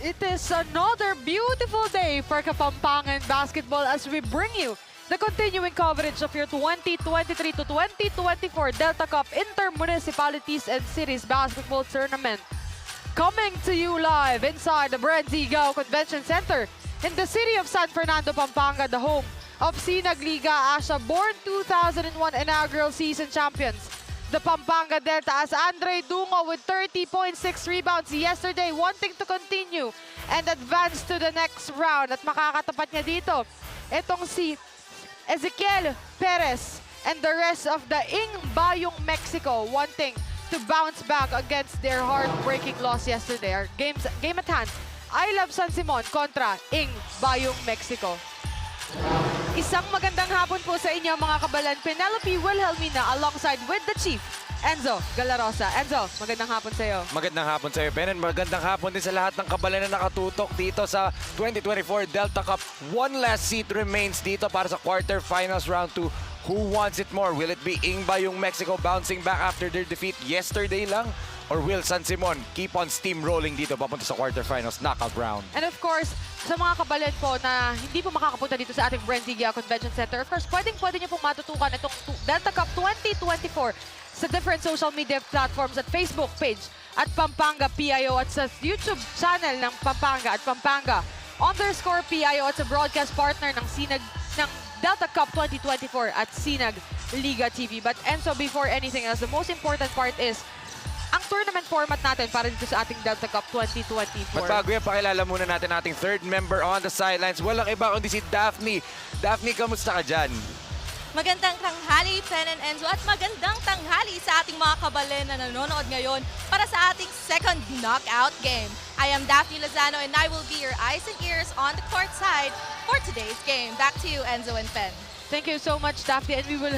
It is another beautiful day for Kapampangan basketball as we bring you the continuing coverage of your 2023 to 2024 Delta Cup Inter-Municipalities and Cities Basketball Tournament. Coming to you live inside the BREN GUIAO Convention Center in the city of San Fernando, Pampanga, the home of Sinag Liga Asia, born 2001 inaugural season champions. The Pampanga Delta as Andre Dungo with 30.6 rebounds yesterday, wanting to continue and advance to the next round. At makakatapat niya dito, itong si Ezequiel Perez and the rest of the BAYUNG Mexico wanting to bounce back against their heartbreaking loss yesterday. Our game at hand, ILOVE San Simon kontra BAYUNG Mexico. Isang magandang hapon po sa inyo mga kabalan. Penelope Wilhelmina alongside with the Chief, Enzo Galarosa. Enzo, magandang hapon sa iyo. Magandang hapon sa iyo, Penen. Magandang hapon din sa lahat ng kabalan na nakatutok dito sa 2024 Delta Cup. One last seat remains dito para sa quarterfinals round 2. Who wants it more? Will it be BAYUNG Mexico bouncing back after their defeat yesterday lang? Or will San Simon keep on steamrolling dito papunta sa quarterfinals knockout round? And of course, sa mga kabalan po na hindi po makakapunta dito sa ating BREN GUIAO Convention Center, of course, pwede niyo pong matutukan itong Delta Cup 2024 sa different social media platforms at Facebook page at Pampanga PIO at sa YouTube channel ng Pampanga at Pampanga_PIO at sa broadcast partner ng Sinag ng Delta Cup 2024 at Sinag Liga TV. But Enzo, before anything else, the most important part is ang tournament format natin para dito sa ating Delta Cup 2024. At bago yan, pakilala muna natin ating third member on the sidelines. Walang iba kundi si Daphne. Daphne, kamusta ka dyan? Magandang tanghali, Pen and Enzo, at magandang tanghali sa ating mga kabalen na nanonood ngayon para sa ating second knockout game. I am Daphne Lozano and I will be your eyes and ears on the court side for today's game. Back to you, Enzo and Pen. Thank you so much, Daphne, and we will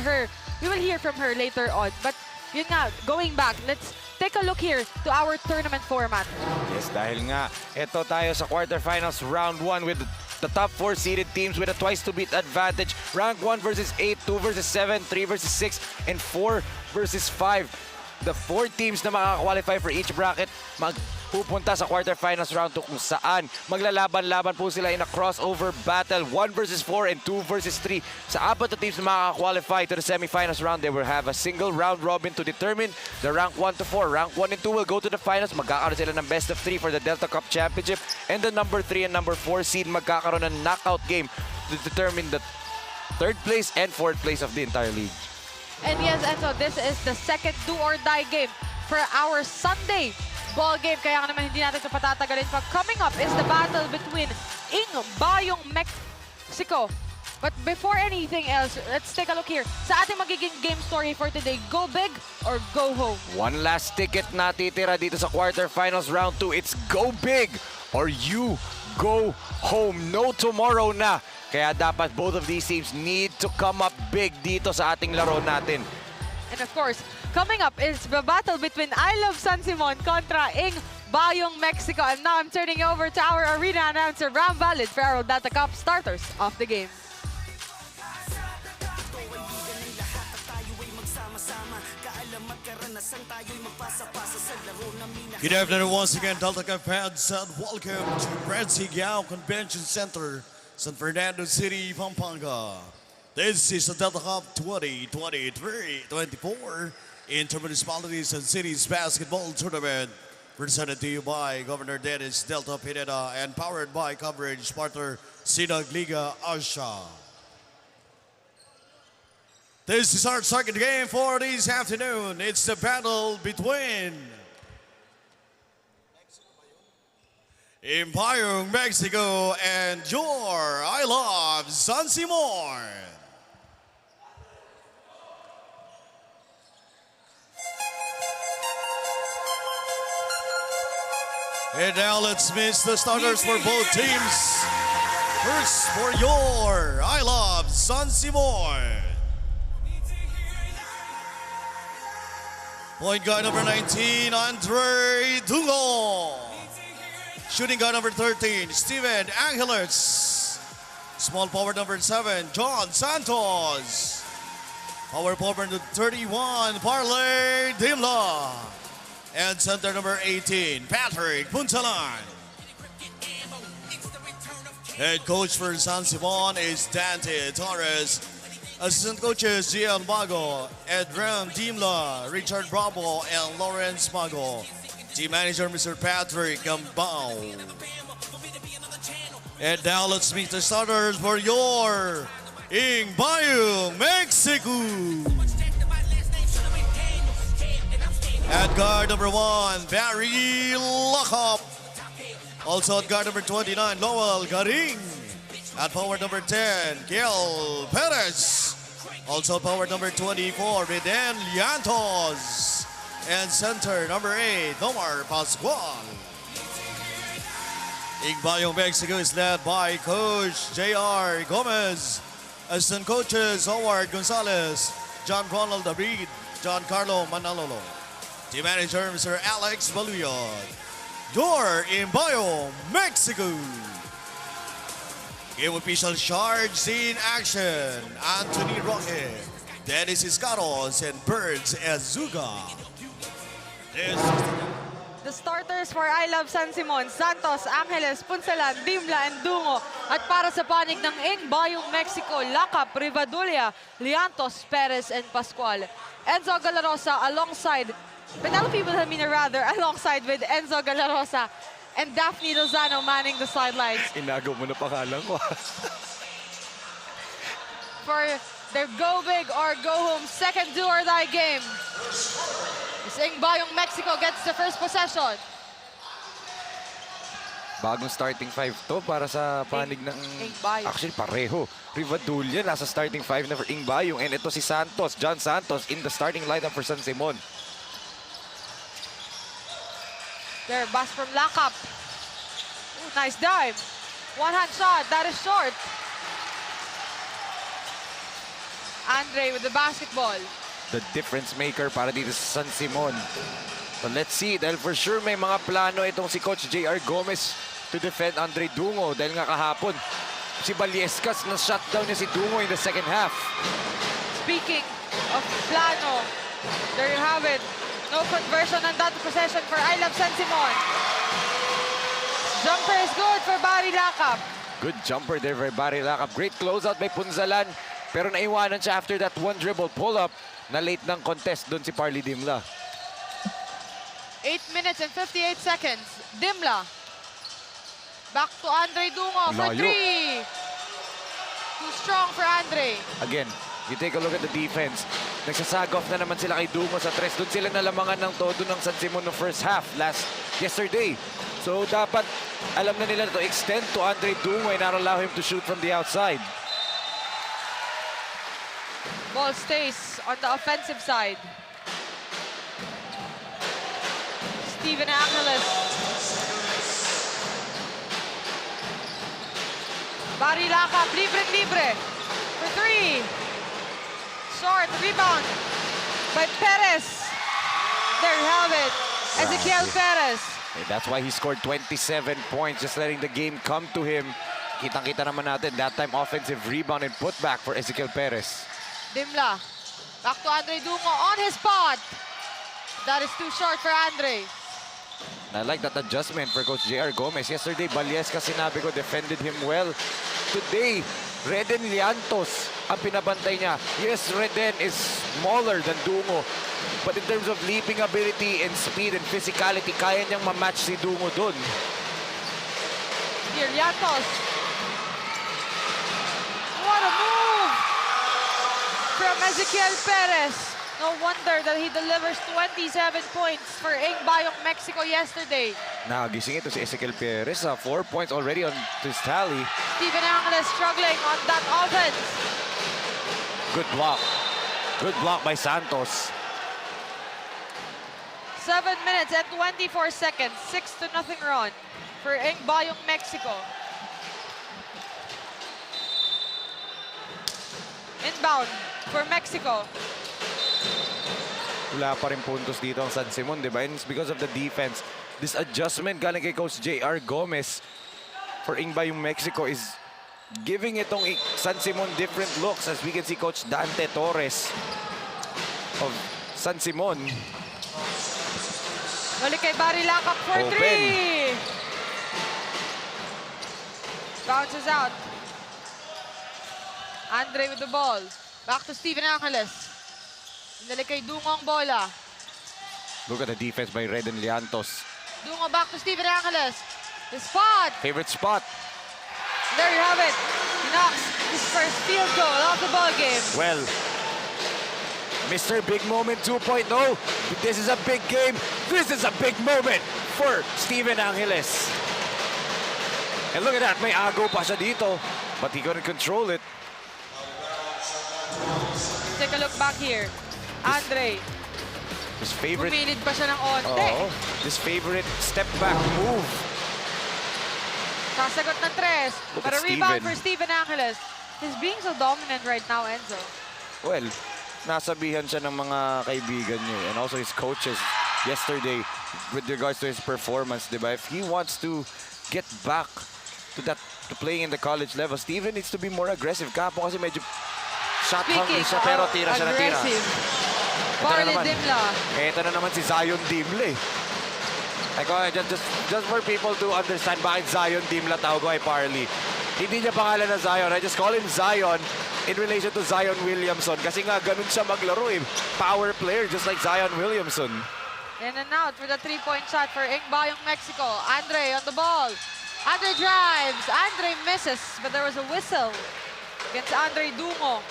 hear from her later on. But yun nga, going back, let's take a look here to our tournament format. Yes, dahil nga, ito tayo sa quarterfinals round 1 with the top 4 seeded teams with a twice-to-beat advantage. Rank 1 versus 8, 2 versus 7, 3 versus 6, and 4 versus 5. The 4 teams na makaka-qualify for each bracket magpupunta sa quarterfinals round 2 kung saan maglalaban-laban po sila in a crossover battle, 1 versus 4 and 2 versus 3. Sa apat na teams na makaka-qualify to the semifinals round, they will have a single round robin to determine the rank 1 to 4. Rank 1 and 2 will go to the finals. Magkakaroon sila ng best of 3 for the Delta Cup Championship. And the number 3 and number 4 seed magkakaroon ng knockout game to determine the 3rd place and 4th place of the entire league. And yes, Enzo, this is the second do-or-die game for our Sunday ball game. Kaya naman hindi natin ito patatagalin pa. Coming up is the battle between BAYUNG Mexico. But before anything else, let's take a look here sa ating magiging game story for today. Go big or go home? One last ticket na titira dito sa quarterfinals round 2. It's go big or you go home. No tomorrow na. Kaya dapat both of these teams need to come up big dito sa ating laro natin. And of course, coming up is the battle between ILOVE San Simon kontra BAYUNG Mexico. And now I'm turning over to our arena announcer, Ram Valid, for our Delta Cup starters of the game. Good afternoon once again, Delta Cup fans, and welcome to BREN GUIAO Convention Center, San Fernando City, Pampanga. This is the Delta Cup 2023-24 Inter-Municipalities and Cities Basketball Tournament, presented to you by Governor Dennis Delta Pineda and powered by coverage partner Sinag Liga Asia. This is our second game for this afternoon. It's the battle between BAYUNG Mexico and your ILOVE San Simon. And now let's meet the starters for both teams. First for your ILOVE San Simon. Point guard number 19, Andre Dungo. Shooting guard number 13, Steven Angeles. Small forward number 7, John Santos. Power forward number 31, Parley Dimla. And center number 18, Patrick Puntalan. Head coach for San Simon is Dante Torres. Assistant coaches Gian Mago, Edram Dimla, Richard Bravo, and Lawrence Mago. Team manager Mr. Patrick Gambao. And now let's meet the starters for your BAYUNG, Mexico. At guard number 1, Barry Lockup. Also at guard number 29, Lowell Garing. At forward number 10, Gil Perez. Also at forward number 24, Beden Liantos. And center number 8, Omar Pascual. BAYUNG Mexico is led by Coach J.R. Gomez. Assistant coaches Howard Gonzalez, John Ronald David, John Carlo Manalolo. Team manager Mr. Alex Baluyot. Your BAYUNG Mexico. Game official charge in action. Anthony Roque, Dennis Iscaros, and Birds Azuga. The starters for ILOVE San Simon, Santos, Angeles, Punsalan, Dimla, and Dungo. At para sa panig ng BAYUNG Mexico, Lacap, Rivadulia, Liantos, Perez, and Pascual. Enzo Galarosa alongside, Penelope Wilhelmina rather, alongside with Enzo Galarosa and Daphne Lozano manning the sidelines. Inago mo na pangalan ko. For their go big or go home second do or die game. BAYUNG Mexico gets the first possession. Bagong starting 5 to para sa panig ng... BAYUNG. Actually, pareho. Rivadulia nasa starting 5 na for BAYUNG. And ito si Santos, John Santos, in the starting lineup for San Simon. There, pass from Lacap. Ooh, nice dive. One-hand shot, that is short. Andre with the basketball. The difference maker para dito sa San Simon. But let's see, dahil for sure may mga plano itong si Coach J.R. Gomez to defend Andre Dungo. Dahil nga kahapon, si Baliescas na shutdown niya si Dungo in the second half. Speaking of plano, there you have it. No conversion on that possession for ILOVE San Simon. Jumper is good for Barry Lacap. Good jumper there for Barry Lacap. Great closeout by Punzalan. Pero naiwanan siya after that one dribble pull-up na late ng contest doon si Parley Dimla. 8 minutes and 58 seconds. Dimla. Back to Andre Dungo for Layo. 3. Too strong for Andre. Again, you take a look at the defense. Nagsasag-off na naman sila kay Dungo sa tres. Doon sila nalamangan ng todo ng San Simon no first half yesterday. So dapat alam na nila to extend to Andre Dungo and not allow him to shoot from the outside. Ball stays on the offensive side. Steven Angeles. Barry Lacap, libre for 3. Short, rebound by Perez. There you have it. Ezequiel Perez. And that's why he scored 27 points, just letting the game come to him. Kitang-kita naman natin, that time offensive rebound and putback for Ezequiel Perez. Dimla. Back to Andre Dungo on his spot. That is too short for Andre. And I like that adjustment for Coach J.R. Gomez. Yesterday, Baliescas, sinabi ko, defended him well. Today, Reden Liantos ang pinabantay niya. Yes, Reden is smaller than Dungo. But in terms of leaping ability and speed and physicality, kaya niyang ma-match si Dungo dun. Here, Liantos. What a move from Ezequiel Perez. No wonder that he delivers 27 points for BAYUNG Mexico yesterday. Nagising ito si Ezequiel Perez. 4 points already on his tally. Steven Angeles struggling on that offense. Good block. Good block by Santos. 7 minutes and 24 seconds. 6-0 run for BAYUNG Mexico. Inbound for Mexico. Wala pa rin puntos dito ang San Simon, di ba? And it's because of the defense. This adjustment galing kay Coach J.R. Gomez for BAYUNG Mexico is giving itong San Simon different looks, as we can see Coach Dante Torres of San Simon. Balik kay Barry Lacap for Open. 3. Bounces out. Andre with the ball. Back to Steven Angeles. Inalik kay Dungo ang bola. Look at the defense by Reden Liantos. Dungo back to Steven Angeles. The spot. Favorite spot. There you have it. He knocks his first field goal off the ball game. Well, Mr. Big Moment 2.0. This is a big game. This is a big moment for Steven Angeles. And look at that. May agaw pa siya dito. But he couldn't control it. Take a look back here. Andre. His favorite... Pumilid pa siya ng onte. His favorite step back move. Sasagot ng tres. Look But a at rebound Steven. for Steven Angeles. He's being so dominant right now, Enzo. Well, nasabihan siya ng mga kaibigan niya and also his coaches yesterday with regards to his performance, diba? If he wants to get back to playing in the college level, Steven needs to be more aggressive. Kapo kasi medyo shot hungry siya pero tira siya na tira. Aggressive. Ito na Parley naman. Dimla. Ito na naman si Zion Dimla eh. Just for people to understand bakit Zion Dimla tawag ko ay Parley. Hindi niya pangalan na Zion. I just call him Zion in relation to Zion Williamson. Kasi nga ganun siya maglaro eh. Power player just like Zion Williamson. In and out for the three-point shot for BAYUNG Mexico. Andre on the ball. Andre drives. Andre misses, but there was a whistle against Andre Dungo.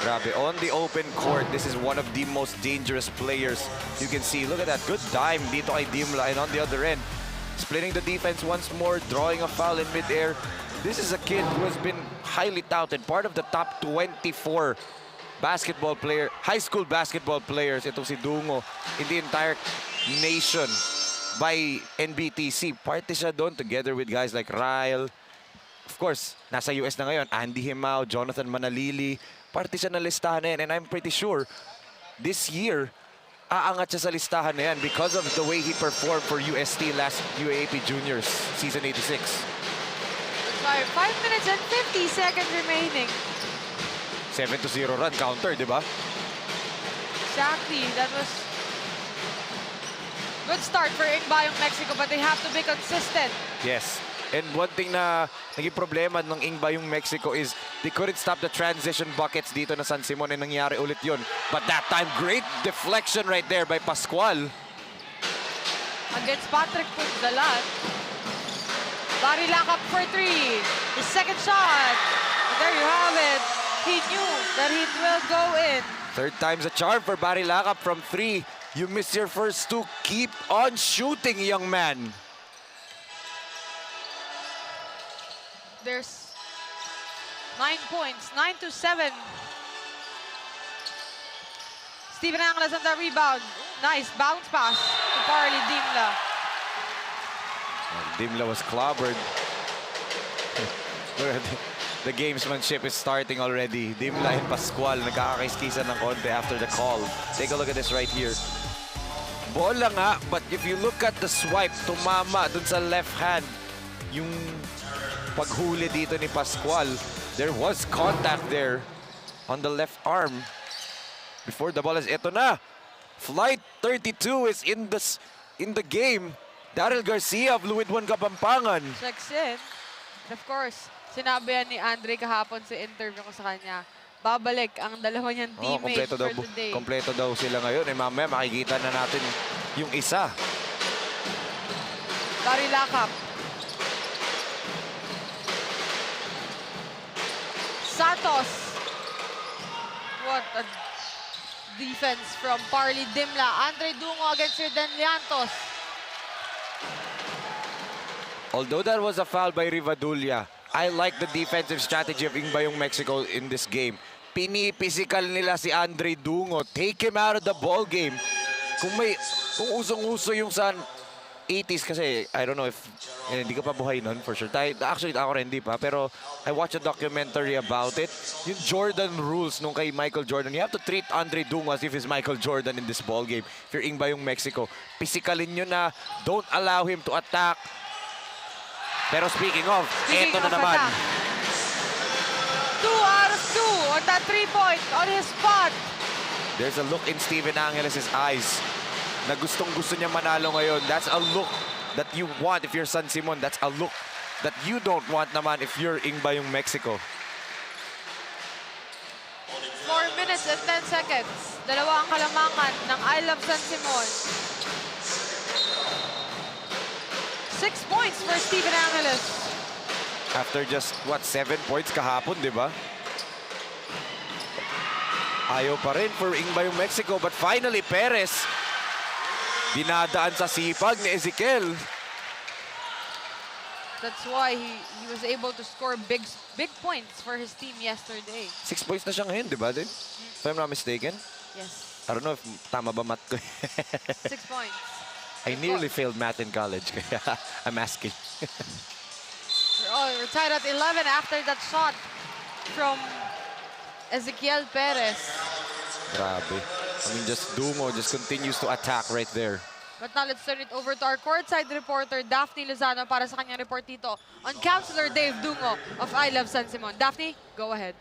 Grabe, on the open court, this is one of the most dangerous players you can see. Look at that, good dime dito kay Dimla, and on the other end, splitting the defense once more, drawing a foul in midair. This is a kid who has been highly touted, part of the top 24 basketball player, high school basketball players, itong si Dungo, in the entire nation by NBTC. Party siya doon together with guys like Ryle. Of course, nasa US na ngayon, Andy Himao, Jonathan Manalili. Party siya na listahan na yan, and I'm pretty sure this year, aangat siya sa listahan na yan because of the way he performed for UST last UAAP Juniors, Season 86. Sorry, 5 minutes and 50 seconds remaining. 7-0 run counter, di ba? Exactly, that was good start for BAYUNG Mexico, but they have to be consistent. Yes. And one thing na naging problema ng BAYUNG Mexico is they couldn't stop the transition buckets dito na San Simon, and nangyari ulit yun. But that time, great deflection right there by Pascual. Against Patrick Pugdalan. Body lock up for three. His second shot. And there you have it. He knew that it will go in. Third time's a charm for Barry Lakap from 3. You missed your first 2. Keep on shooting, young man. There's 9 points, 9-7. Steven Angeles on the rebound. Nice bounce pass to Parley Dimla. Dimla was clobbered. Look at the gamesmanship is starting already. Dimla and Pascual nagkakakiskisan ng konti after the call. Take a look at this right here. Bola nga, but if you look at the swipe, tumama dun sa left hand. Yung paghuli dito ni Pascual, there was contact there on the left arm. Before the ball is, eto na. Flight 32 is in the game. Daryl Garcia of Luid 1 Kapampangan. Checks in. And of course, sinabi yan ni Andre kahapon sa interview ko sa kanya, babalik ang dalawa niyang teammates for today. Kompleto daw sila ngayon. Eh, mamaya makikita na natin yung isa. Barry Lakap. Santos. What a defense from Parley Dimla. Andre Dungo against Reden Liantos. Although that was a foul by Rivadulla, I like the defensive strategy of BAYUNG Mexico in this game. Pinipisikal nila si Andre Dungo. Take him out of the ball game. Kung usong-uso yung sa 80s kasi, I don't know if, hindi ka pa buhay nun for sure. Actually, ako rin hindi pa. Pero I watched a documentary about it. Yung Jordan rules nung kay Michael Jordan. You have to treat Andre Dungo as if he's Michael Jordan in this ball game. If you're BAYUNG Mexico, pisikalin nyo na. Don't allow him to attack. Pero speaking of, eto na naman. Attack. 2 out of 2 on that 3-point on his spot. There's a look in Steven Angeles' eyes na gustong-gusto niya manalo ngayon. That's a look that you want if you're San Simon. That's a look that you don't want naman if you're in BAYUNG Mexico. 4 minutes and 10 seconds. Dalawa ang kalamangan ng ILOVE San Simon. 6 points for Steven Angeles. After just, what, 7 points kahapon, di ba? Ayaw pa rin for BAYUNG Mexico. But finally, Perez, dinadaan sa sipag ni Ezekiel. That's why he was able to score big points for his team yesterday. 6 points na siya ngayon, di ba? Din? If I'm not mistaken. Yes, I don't know if tama ba math ko. 6 points. I nearly failed math in college. Kaya I'm asking. We're tied at 11 after that shot from Ezekiel Perez. Grabe. I mean, just Dungo just continues to attack right there. But now let's turn it over to our courtside reporter, Daphne Lozano, para sa kanyang report dito on Counselor Dave Dungo of ILOVE San Simon. Daphne, go ahead.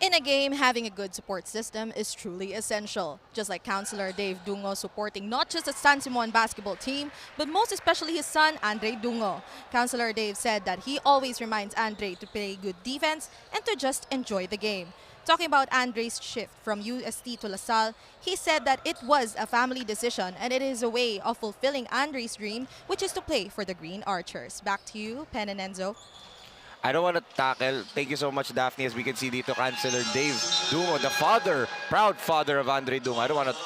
In a game, having a good support system is truly essential. Just like Counselor Dave Dungo supporting not just the San Simon basketball team, but most especially his son, Andre Dungo. Counselor Dave said that he always reminds Andre to play good defense and to just enjoy the game. Talking about Andre's shift from UST to LaSalle, he said that it was a family decision and it is a way of fulfilling Andre's dream, which is to play for the Green Archers. Back to you, Pen and Enzo. I don't want to tackle. Thank you so much, Daphne. As we can see dito, Counselor Dave Dungo, the father, proud father of Andre Dungo. I don't want to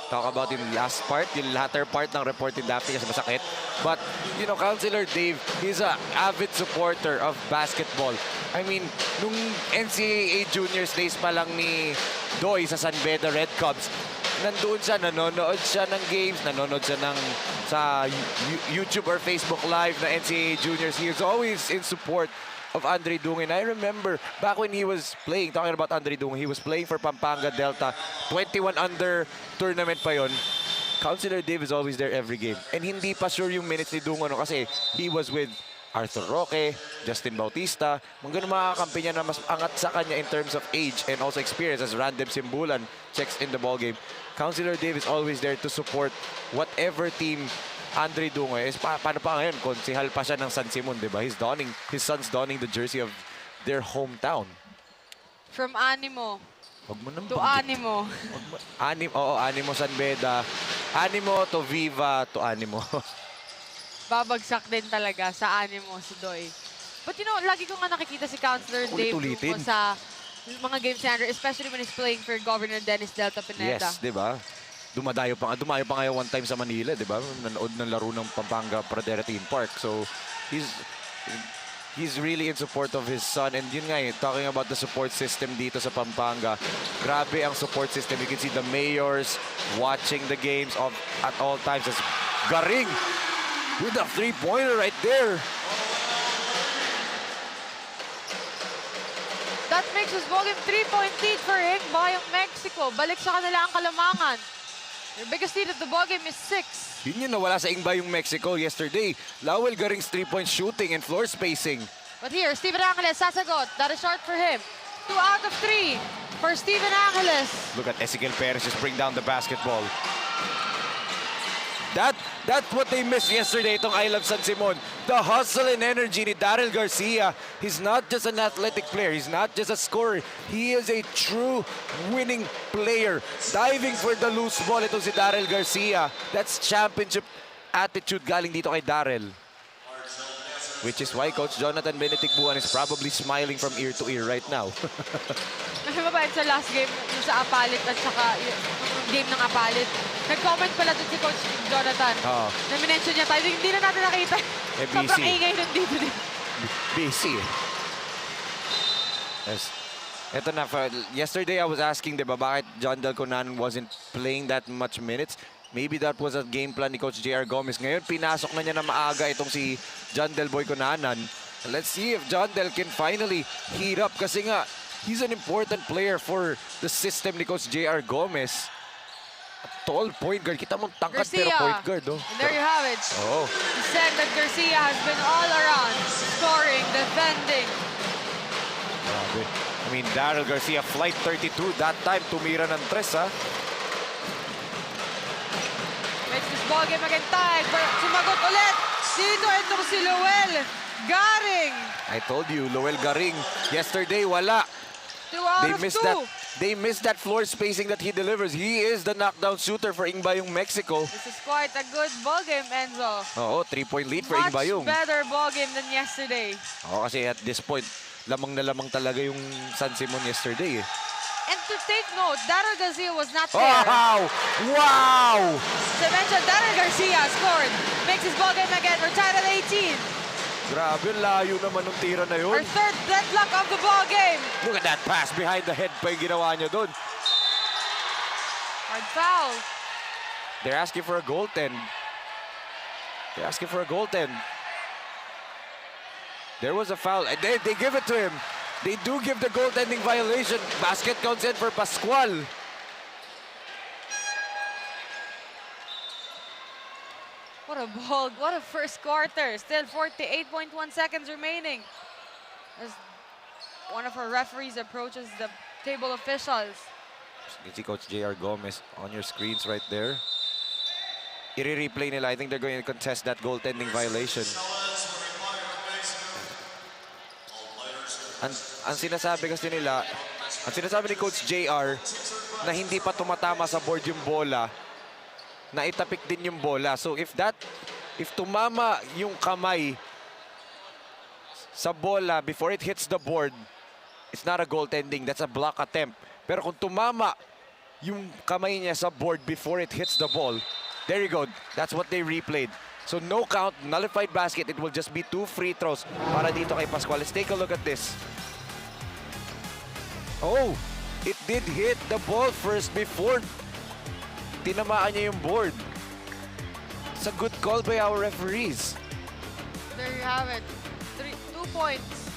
talk about yung last part, yung latter part ng report ni Daphne kasi masakit. But, you know, Counselor Dave, he's an avid supporter of basketball. I mean, nung NCAA Juniors days pa lang ni Doy sa San Beda Red Cubs, nandoon siya, nanonood siya ng games, nanonood siya sa YouTube or Facebook Live na NCAA Juniors. He is always in support of Andre Dungo. And I remember back when he was playing, talking about Andre Dungo, he was playing for Pampanga Delta, 21 under tournament pa yon. Counselor Dave is always there every game. And hindi pa sure yung minutes ni Dungo no, kasi he was with Arthur Roque, Justin Bautista, mga ganun mga kakampi niya na mas angat sa kanya in terms of age and also experience as Randem Simbulan checks in the ballgame. Counselor Dave is always there to support whatever team Andre Dungo is. Paano pa ngayon? Konsihal pa siya ng San Simon, di ba? His son's donning the jersey of their hometown. From Animo Wag mo nang to Animo. Animo San Beda. Animo to Viva to Animo. Babagsak din talaga sa Animo si Doy. But you know, lagi ko nga nakikita si Counselor Dave Dungo sa mga games ni Andre, especially when he's playing for Governor Dennis Delta Pineda. Yes, di ba? Dumayo pa nga one time sa Manila, di ba? Nanood ng laro ng Pampanga Pradera Theme Park. So, he's really in support of his son. And yun nga talking about the support system dito sa Pampanga. Grabe ang support system. You can see the mayors watching the games at all times. As Garing with a three-pointer right there. That makes his ballgame 3-point lead for BAYUNG Mexico. Balik sa kanila ang kalamangan. Their biggest lead of the ballgame is 6. Yun nawala sa BAYUNG Mexico yesterday. Lowell Garing's three-point shooting and floor spacing. But here, Steven Angeles sasagot. That is short for him. 2 out of 3 for Steven Angeles. Look at Ezekiel Perez just bring down the basketball. That's what they missed yesterday, itong ILOVE San Simon. The hustle and energy ni Daryl Garcia. He's not just an athletic player. He's not just a scorer. He is a true winning player. Diving for the loose ball, itong si Daryl Garcia. That's championship attitude galing dito kay Daryl. Which is why Coach Jonathan Benedict-Buan is probably smiling from ear to ear right now. Kasi mabait sa last game, yung sa Apalit at saka yung game ng Apalit. Nag-comment pala dun si Coach Jonathan. Na minention niya tayo. Hindi na natin nakita. Sobrang ingay nun dito din. Busy. Yes. Ito na, yesterday I was asking, diba, bakit John Del Conan wasn't playing that much minutes? Maybe that was a game plan ni Coach JR Gomez. Ngayon, pinasok na niya na maaga itong si John Del Boy Conanan. Let's see if John Del can finally heat up kasi nga, he's an important player for the system ni Coach JR Gomez. A tall point guard. Kita mo tangkad pero point guard. Oh. And there you have it. Oh. He said that Garcia has been all around, scoring, defending. Grabe. I mean, Daryl Garcia, flight 32 that time, tumira ng tres, ha? Makes this ballgame again tied, but sumagot ulit. Dito itong si Lowell Garing! I told you, Loel Garing. Yesterday, wala. 2 out They of missed 2. that. They missed that floor spacing that he delivers. He is the knockdown shooter for Bayung Mexico. This is quite a good ball game, Enzo. Oo, 3-point lead for Much Bayung. better ball game than yesterday. Oo, kasi at this point, lamang na lamang talaga yung San Simon yesterday. And to take note, Daryl Garcia was not there. Wow! Wow! As I mentioned, Daryl Garcia scored. Makes his ball game again. We're tied at 18. Grabe, layo naman ng tira na yun. Our third deadlock of the ball game. Look at that pass behind the head pa yung ginawa niya doon. Hard foul. They're asking for a goaltend. They're asking for a goaltend. There was a foul. They give it to him. They do give the goaltending violation. Basket counts in for Pascual. What a ball. What a first quarter. Still 48.1 seconds remaining. As one of our referees approaches the table officials. You can see Coach J.R. Gomez on your screens right there. I-replay nila. I think they're going to contest that goaltending violation. Ang sinasabi kasi nila, ang sinasabi ni Coach JR na hindi pa tumatama sa board yung bola, na itapik din yung bola. So if tumama yung kamay sa bola before it hits the board, it's not a goaltending, that's a block attempt. Pero kung tumama yung kamay niya sa board before it hits the ball, there you go. That's what they replayed. So no count, nullified basket. It will just be 2 free throws para dito kay Pascual. Let's take a look at this. Oh, it did hit the ball first before tinamaan niya yung board. It's a good call by our referees. There you have it. 2 points.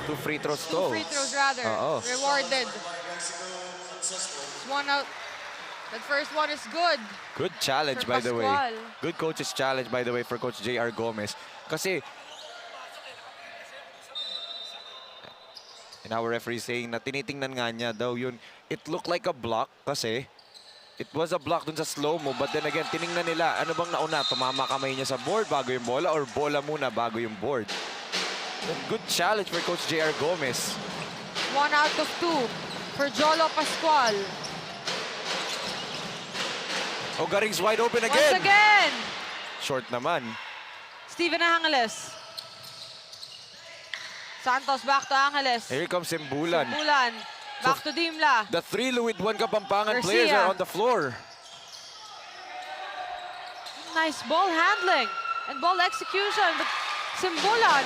2 free throws 2 free throws rather. Oo. Rewarded. One out. That first one is good. Good challenge, For by the way. Pascual. Good coach's challenge, by the way, for Coach J.R. Gomez. Kasi, and our referee saying na tinitingnan nga niya daw yun. It looked like a block kasi it was a block dun sa slow-mo. But then again, tiningnan nila, ano bang nauna? Tumama kamay niya sa board bago yung bola or bola muna bago yung board? Good challenge for Coach J.R. Gomez. 1 out of 2 for Jolo Pascual. Oh, Garing's wide open again. Once again. Short naman. Steven Angeles. Santos back to Angeles. Here comes Simbulan. Bulan. Back to Dimla. The 3 Luwid-1 Kapampangan Garcia. players are on the floor. Nice ball handling and ball execution. But Simbulan,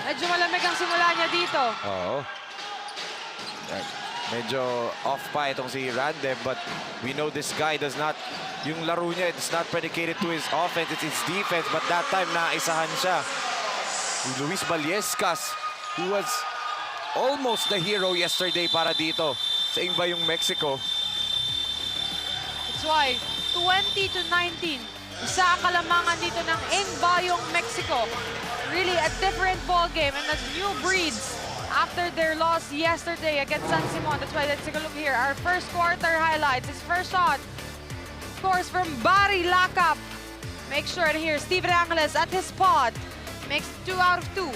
medyo malamig ang simula niya dito. Oo. Medyo off pa itong si Randem, but we know this guy does not, yung laro niya, it's not predicated to his offense, it's his defense, but that time naisahan siya. Luis Baliescas, who was almost the hero yesterday para dito sa Bayung Mexico. That's why 20-19. Isa ang kalamangan dito ng Bayung Mexico. Really a different ball game and a new breeds after their loss yesterday against San Simon. That's why let's take a look here. Our first quarter highlights. His first shot scores from Barry Lakap. Make sure to hear Steven Angeles at his spot. Makes 2 out of 2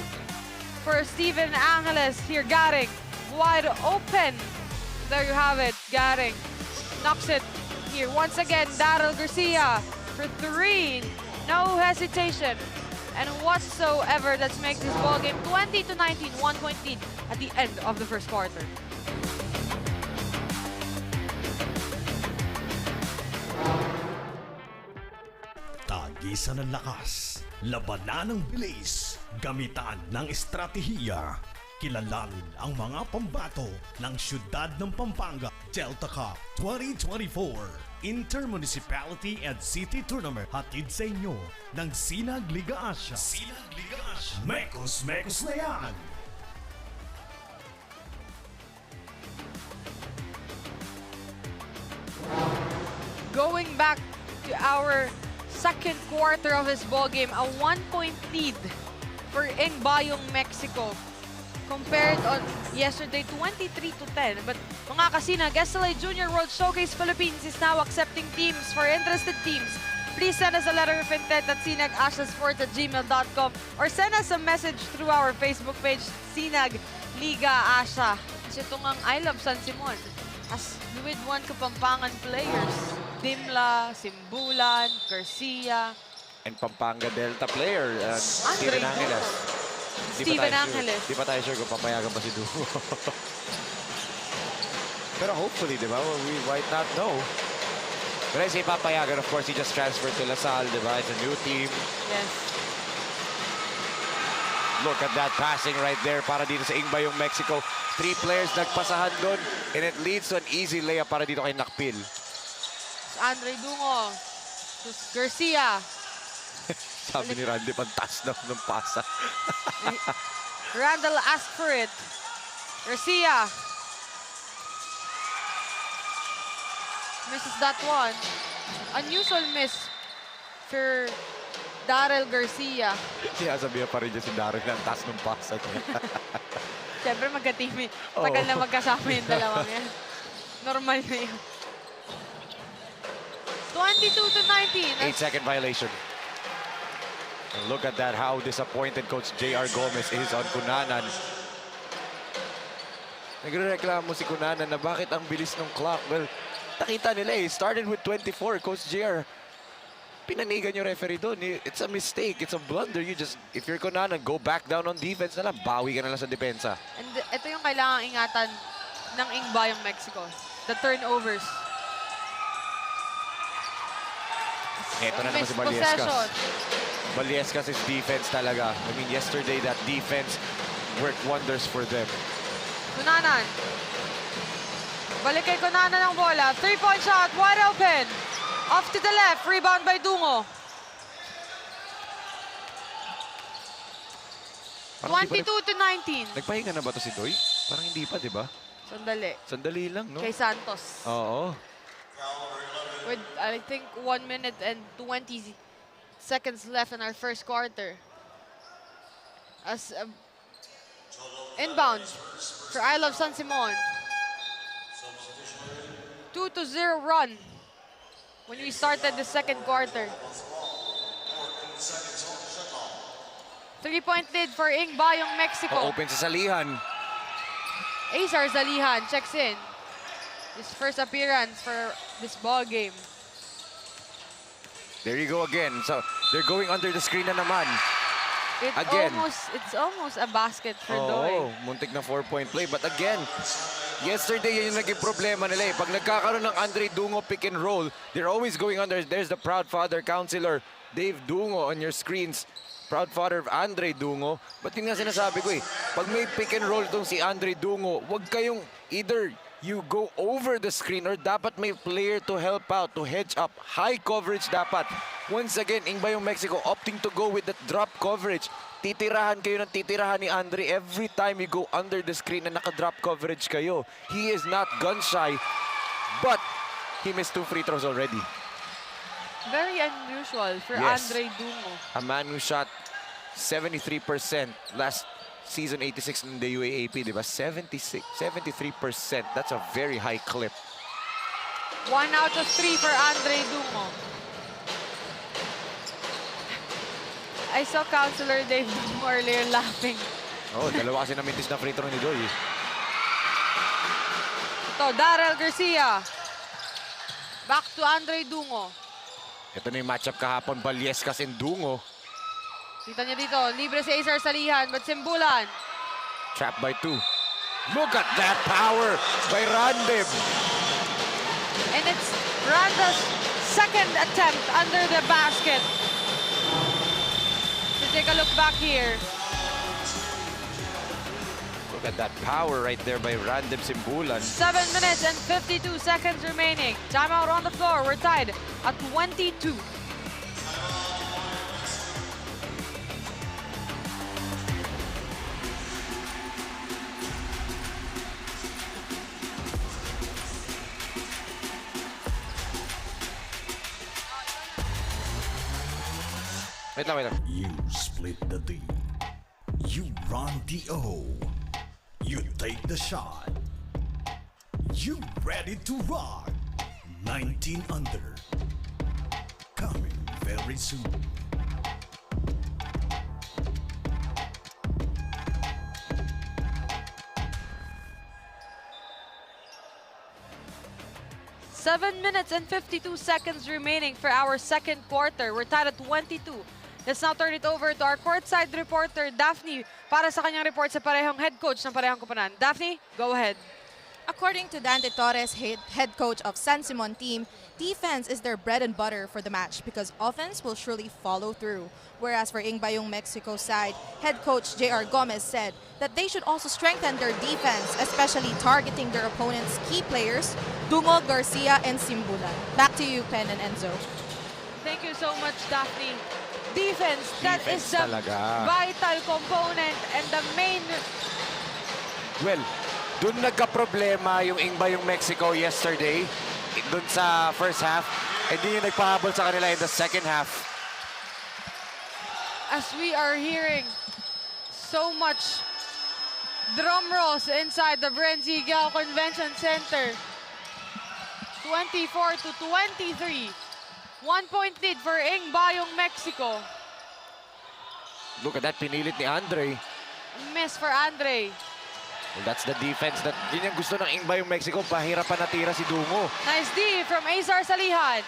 for Steven Angeles. Here, Garing wide open. There you have it. Garing knocks it here. Once again, Daryl Garcia for 3. No hesitation and whatsoever. That makes this ball game 20-19, 1-point lead at the end of the first quarter. Tagisan ng lakas, labanan ng bilis, gamitan ng estratehiya. Kilalanin ang mga pambato ng siyudad ng Pampanga. Delta Cup 2024 Intermunicipality and City Tournament. Hatid sa inyo ng Sinag Liga Asia. Sinag Liga Asia. Mekos na yan! Going back to our second quarter of this ball game, a 1-point lead for Bayung Mexico. Compared on yesterday, 23-10. But mga kasina, Gastelay Junior World Showcase Philippines is now accepting teams for interested teams please send us a letter of intent at sinagasiasports@gmail.com or send us a message through our Facebook page, Sinag Liga Asia. Kasi ito ngang I Love San Simon as with one Kapampangan players. Dimla, Simbulan, Garcia, And Pampanga Delta player, Steven Angeles. Steven Angeles. Di pa tayo sure kung papayagan pa si Dugo. Pero hopefully, di ba? We might not know. When I say papayagan, of course, he just transferred to LaSalle, di ba? It's a new team. Yes. Look at that passing right there para dito sa Ingbayong Mexico. 3 players nagpasahan doon and it leads to an easy layup para dito kay Nakpil. Andre Dungo. Garcia. Sabi ni Randy, pantas na ng pasa. Randall asked for it. Garcia. Misses that one. Unusual miss for Darrell Garcia. Kaya sabihan pa rin niya si Darren na ang taas ng pasa niya. Siyempre magka-team. Tagal na magkasama yung dalawang yan. Normal na yun. 22-19. 8-second violation. And look at that, how disappointed Coach J.R. Gomez is on Cunanan. Nagre-reklamo si Cunanan na bakit ang bilis ng clock. Well, nakita nila started with 24, Coach J.R. Pinanigan yung referee doon. It's a mistake, it's a blunder. You just, if you're Cunanan, go back down on defense na lang. Bawi ka na lang sa depensa. And ito yung kailangang ingatan ng Ingbayong Mexico. The turnovers. Ito na naman si Baliescas. Baliescas is defense talaga. I mean, yesterday that defense worked wonders for them. Cunanan. Balik kay Cunanan ang bola. 3-point shot, wide open. Off to the left, rebound by Dungo. 22-19. Nagpahinga na ba to si Doy? Parang hindi pa, di ba? Sandali. Sandali lang, no? Kay Santos. Oo. With, I think, 1 minute and 20 seconds left in our first quarter. As inbound for I Love San Simon. 2-0 run when we started the second quarter. 3-point lead for Ingbayong Mexico. Open sa salihan. Azar Zalihan checks in. His first appearance for this ball game. There you go again. So, they're going under the screen na naman. It's almost a basket for Doy. Muntik na 4-point play. But again, yesterday yun yung naging problema nila. Pag nagkakaroon ng Andre Dungo pick and roll, they're always going under. There's the proud father, counselor Dave Dungo on your screens. Proud father of Andre Dungo. But yun nga sinasabi ko pag may pick and roll tong si Andre Dungo, wag kayong either you go over the screen or dapat may player to help out, to hedge up. High coverage dapat. Once again, Ingbayong Mexico opting to go with that drop coverage. Titirahan kayo ng titirahan ni Andre every time you go under the screen na naka-drop coverage kayo. He is not gun shy, but he missed 2 free throws already. Very unusual for Yes. Andre Dungo. A man who shot 73% last season 86 in the UAAP, di ba? 73%. That's a very high clip. 1 out of 3 for Andre Dungo. I saw Counselor Dave Dungo earlier laughing. Oh, dalawa kasi namintis na free throw ni Doy. Ito, Darrell Garcia. Back to Andre Dungo. Ito na yung matchup kahapon, Baliescas and Dungo. Kita niyo dito, libre si Azar Salihan, but Simbulan. Trapped by 2. Look at that power by Randib. And it's Randa's second attempt under the basket. So take a look back here. Look at that power right there by Randib Simbulan. 7 minutes and 52 seconds remaining. Timeout on the floor. We're tied at 22. Wait lang. You split the D. You run the O. You take the shot. You ready to rock. 19 under. Coming very soon. Seven minutes and 52 seconds remaining for our second quarter. We're tied at 22. Let's now turn it over to our courtside reporter, Daphne, para sa kanyang report sa parehong head coach ng parehong koponan. Daphne, go ahead. According to Dante Torres, head coach of San Simon team, defense is their bread and butter for the match because offense will surely follow through. Whereas for BAYUNG Mexico side, head coach J.R. Gomez said that they should also strengthen their defense, especially targeting their opponent's key players, Dungo, Garcia, and Simbulan. Back to you, Pen and Enzo. Thank you so much, Daphne. Defense, that is Defense the talaga. vital component and the main... Well, dun nagka-problema yung BAYUNG Mexico yesterday, dun sa first half. Hindi yung nagpahabol sa kanila in the second half. As we are hearing so much drum rolls inside the BREN GUIAO Convention Center. 24-23. 1 point lead for BAYUNG Mexico. Look at that, pinilit ni Andre. Miss for Andre. Well, that's the defense that yun yung gusto ng BAYUNG Mexico. Pahirapan na tira si Dungo. Nice D from Azar Salihan.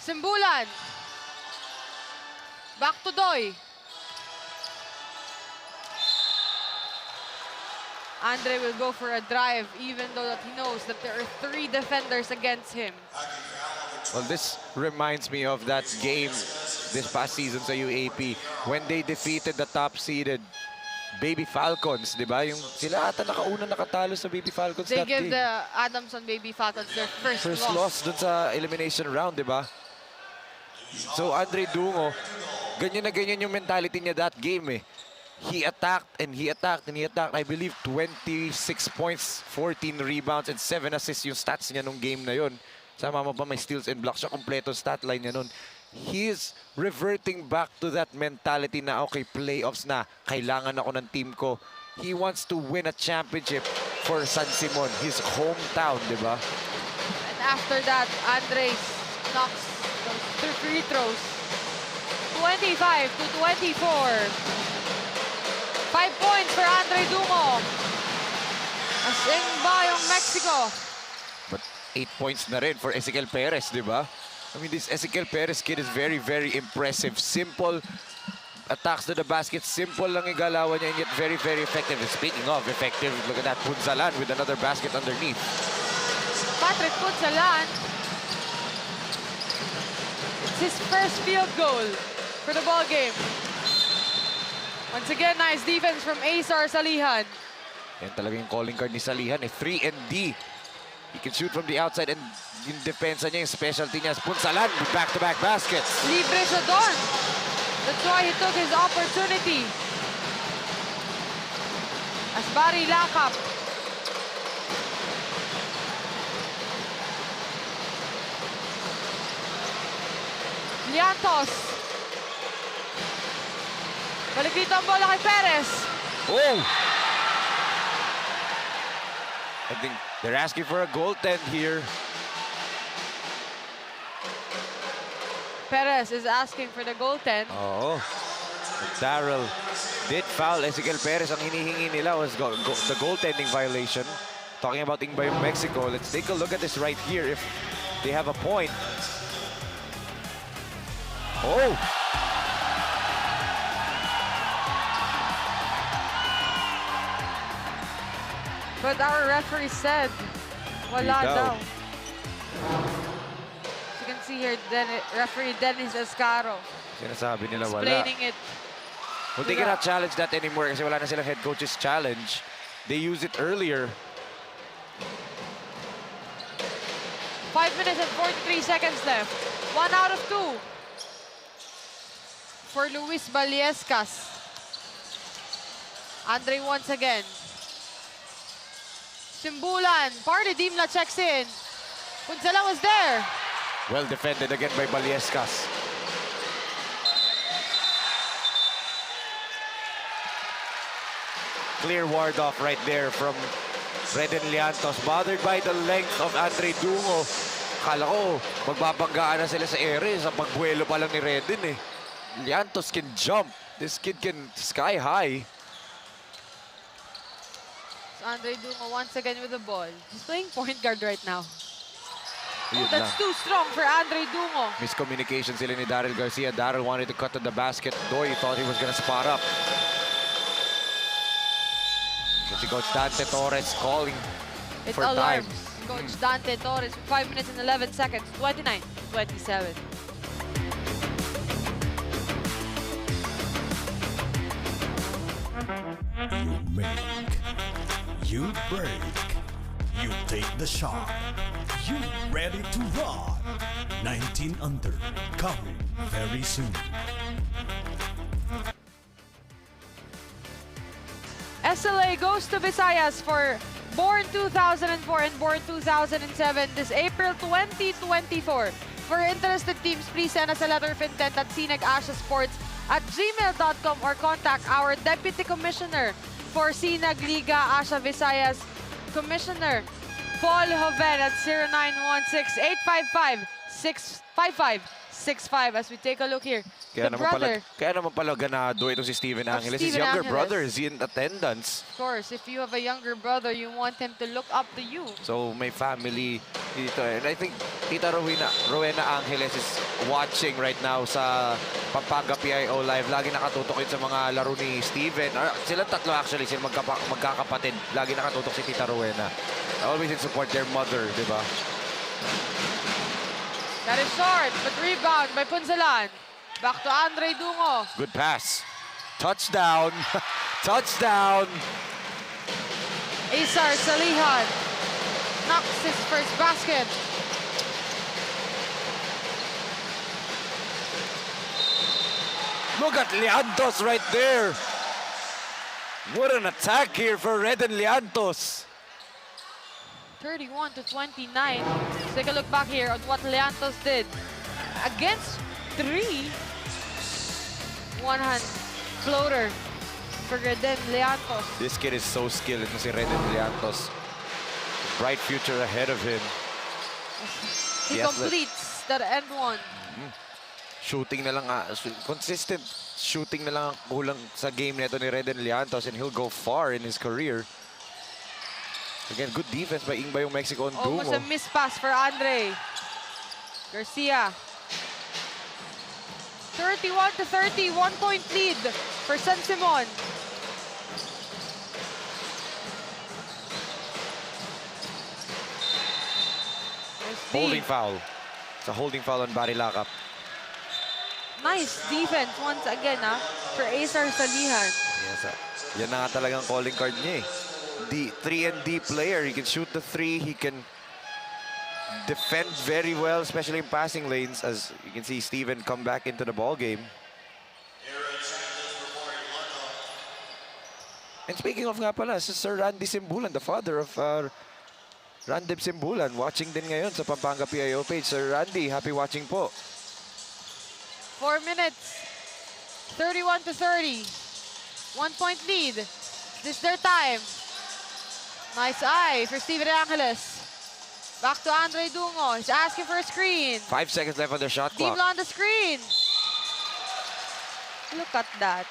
Simbulan. Back to Doy. Andre will go for a drive even though that he knows that there are 3 defenders against him. Well, this reminds me of that game this past season sa UAP when they defeated the top-seeded Baby Falcons, di ba? Yung sila ata nakauna nakatalo sa Baby Falcons They that give game. the Adamson Baby Falcons their first Loss dun sa elimination round, di ba? So Andre Dungo, ganyan na ganyan yung mentality niya that game eh. He attacked and he attacked and he attacked. I believe 26 points, 14 rebounds and 7 assists yung stats niya nung game na yun. Sama mo pa may steals and blocks siya, kompleto stat line niya nun. He is reverting back to that mentality na okay, playoffs na, kailangan ako ng team ko. He wants to win a championship for San Simon, his hometown, di ba? And after that, Andres knocks those 3 free throws. 25-24. 5 points for Andre Dungo. As BAYUNG Mexico. But 8 points na rin for Ezequiel Perez, di ba? I mean, this Ezequiel Perez kid is very, very impressive. Simple attacks to the basket. Simple lang yung galawan niya and yet very, very effective. And speaking of effective, look at that. Punzalan with another basket underneath. Patrick Punzalan. It's his first field goal for the ball game. Once again, nice defense from Azar Salihan. Yan talaga yung calling card ni Salihan. 3 and D. He can shoot from the outside and yung depensa niya, yung specialty niya. Punzalan with back-to-back baskets. Libre siya doon. That's why he took his opportunity. As Barry Lakap. Liantos. Balik dito ang bola kay Perez. Oh! I think they're asking for a goaltend here. Perez is asking for the goaltend. Oo. Darryl did foul. Ezequiel Perez, ang hinihingi nila was the goaltending violation. Talking about BAYUNG Mexico, let's take a look at this right here if they have a point. Oh! But our referee said, wala daw. As you can see here, referee Dennis Escaro Sinasabi nila wala. explaining it. Well, they cannot challenge that anymore kasi wala na silang head coach's challenge. They used it earlier. 5 minutes and 43 seconds left. 1 out of 2 for Luis Baliescas. Andre once again. Simbulan, Party Dimla checks in. Punzala was there. Well defended again by Baliescas. Clear ward off right there from Reden Liantos. Bothered by the length of Andre Dungo. Akala ko, magbabanggaan na sila sa ere sa pagbuelo pa lang ni Reden eh. Liantos can jump. This kid can sky high. So Andre Dungo once again with the ball. He's playing point guard right now. Yun That's lang. too strong for Andre Dungo. Miscommunication sila ni Daryl Garcia. Daryl wanted to cut to the basket. Doy thought he was gonna spot up. So si Coach Dante Torres calling It for time. alarms Coach Dante Torres with 5 minutes and 11 seconds. 29-27. You make, you break, you take the shot, you ready to rock. 19 under, coming very soon. SLA goes to Visayas for born 2004 and born 2007 this April 2024. For interested teams, please send us a letter of intent at sinagasiasports@gmail.com or contact our Deputy Commissioner for Sinag Liga Asia Visayas, Commissioner Paul Joven at 0916-855-655-65 as we take a look here. Kaya The naman brother, pala ganado itong si Steven Angeles. His Steven younger Angeles. brother is in attendance. of course, if you have a younger brother, you want him to look up to you. So may family dito. And I think Tita Rowena Angeles is watching right now sa Pampanga PIO Live. Lagi nakatutok yun sa mga laro ni Steven. Silang tatlo actually, sila magkakapatid. Lagi nakatutok si Tita Rowena. Always in support their mother, di ba? That is short, but rebound by Punsalan. Back to Andre Dungo. Good pass. Touchdown. Touchdown. Azar Salihan knocks his first basket. Look at Liantos right there. What an attack here for Reden Liantos. 31-29. Let's take a look back here at what Leantos did. Against 3. One-hand floater for Reden Leantos. This kid is so skilled. Ito si Reden Liantos. Bright future ahead of him. He Yes, completes that end one. Shooting na lang, consistent shooting na lang ang kulang sa game nito ni Reden Liantos and he'll go far in his career. Again, good defense by Ingbayong Mexico on Almost a Dungo. miss pass for Andre Garcia. 31-30, 1-point lead for San Simon. Holding foul. It's a holding foul on Barilacap. Nice defense once again for Azar Salihan. Yes, yan na nga talagang calling card niya eh. 3-and-D player. He can shoot the three. He can defend very well, especially in passing lanes. As you can see, Steven come back into the ball game. And speaking of nga pala, si Sir Randy Simbulan, the father of Randib Simbulan, watching din ngayon sa Pampanga PIO page. Sir Randy, happy watching po. 4 minutes. 31-30. 1-point lead. This is their time. Nice eye for Steven Angeles. Back to Andre Dungo. He's asking for a screen. 5 seconds left on the shot Deep clock. on the screen. Look at that.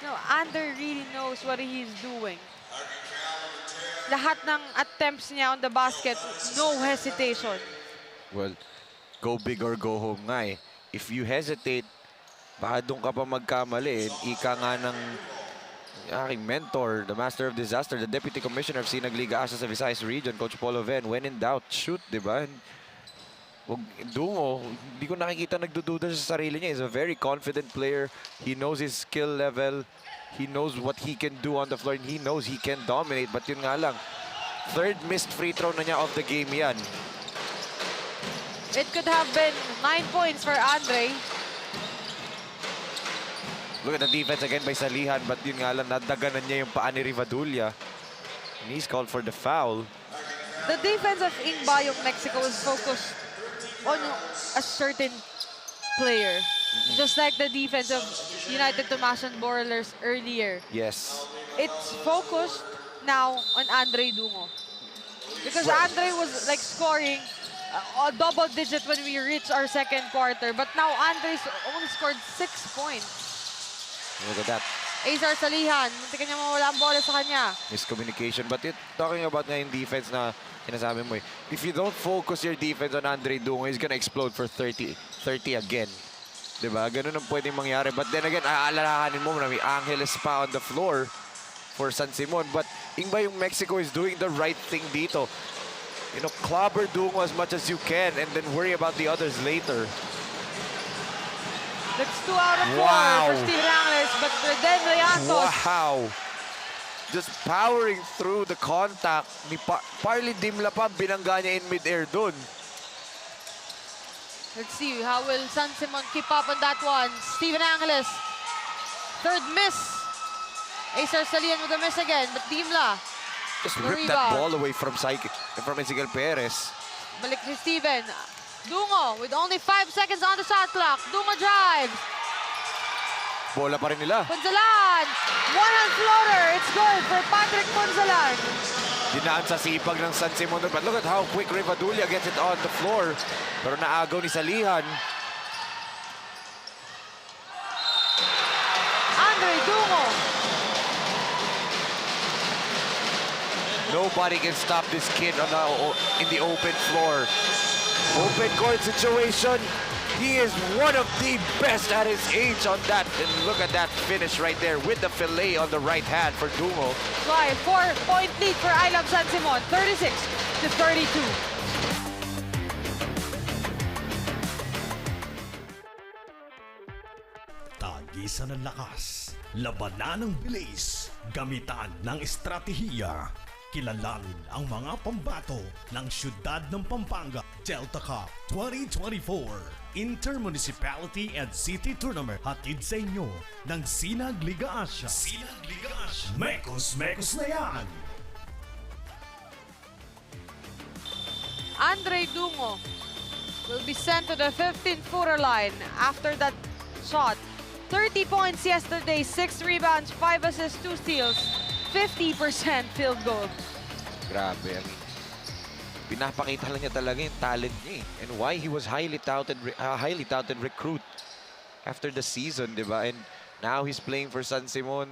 No, Andre really knows what he's doing. Lahat ng attempts niya on the basket, no hesitation. Well, go big or go home nga eh. If you hesitate, baka doon ka pa magkamali. Ika nga ng aking mentor, the master of disaster, the deputy commissioner of Sinag Liga Asia sa Visayas region, Coach Paul Joven. When in doubt, shoot, di ba? Dungo, hindi ko nakikita nagdududa sa sarili niya. He's a very confident player. He knows his skill level. He knows what he can do on the floor. And he knows he can dominate. But yun nga lang, third missed free throw na niya of the game yan. It could have been 9 points for Andre. Look at the defense again by Salihan. But yun nga lang, nadaganan niya yung paa ni Rivadulla. And he's called for the foul. The defense of Ingbayong Mexico is focused on a certain player. Just like the defense of United Tomasan Borrelers earlier. Yes. It's focused now on Andre Dungo. Because Andre was like scoring a double digit when we reach our second quarter. But now Andres only scored 6 points. Look at that. Azar Salihan, munti kanya mawala ang bola sa kanya. Miscommunication. But talking about nga yung defense na sinasabi mo, if you don't focus your defense on Andre Dungo, he's gonna explode for 30 again. Diba? Ganun ang pwedeng mangyari. But then again, aalalahanin mo na may Angeles pa on the floor for San Simon. But yung Mexico is doing the right thing dito. You know, clobber Dungo as much as you can and then worry about the others later. That's 2 out of 4 Wow. for Steve Rangles, but then Leantos. Wow! Just powering through the contact ni Parley Dimla pa, binangga niya in mid-air dun. Let's see, how will San Simon keep up on that one? Steven Angeles, third miss. Azar Salihan with a miss again, but Dimla. Just the rip that rebound. ball away from Ezekiel Perez. Balik si Steven. Dungo with only 5 seconds on the shot clock. Dungo drives. Bola pa rin nila. Punzalan, one-hand floater. It's good for Patrick Punzalan. Dinaan sa sipag ng San Simon. But look at how quick Rivadulia gets it on the floor. Pero naagaw ni Salihan. Andre Dungo. Nobody can stop this kid on in the open floor. Open court situation. He is one of the best at his age on that. And look at that finish right there with the fillet on the right hand for Dungo. Why? 4-point lead for ILOVE San Simon. 36-32. Tagisan ng lakas, labanan ng bilis, gamitan ng estratehiya. Kilalanin ang mga pambato ng siyudad ng Pampanga Delta Cup 2024 Intermunicipality and City Tournament. Hatid sa inyo ng Sinag Liga Asia. Sinag Liga Asia. Mekos na yan! Andre Dungo will be sent to the 15-footer line after that shot. 30 points yesterday, 6 rebounds, 5 assists, 2 steals. 50% field goal. Grabe. I mean, pinapakita lang niya talaga yung talent niya and why he was highly touted recruit after the season, di ba? And now he's playing for San Simon,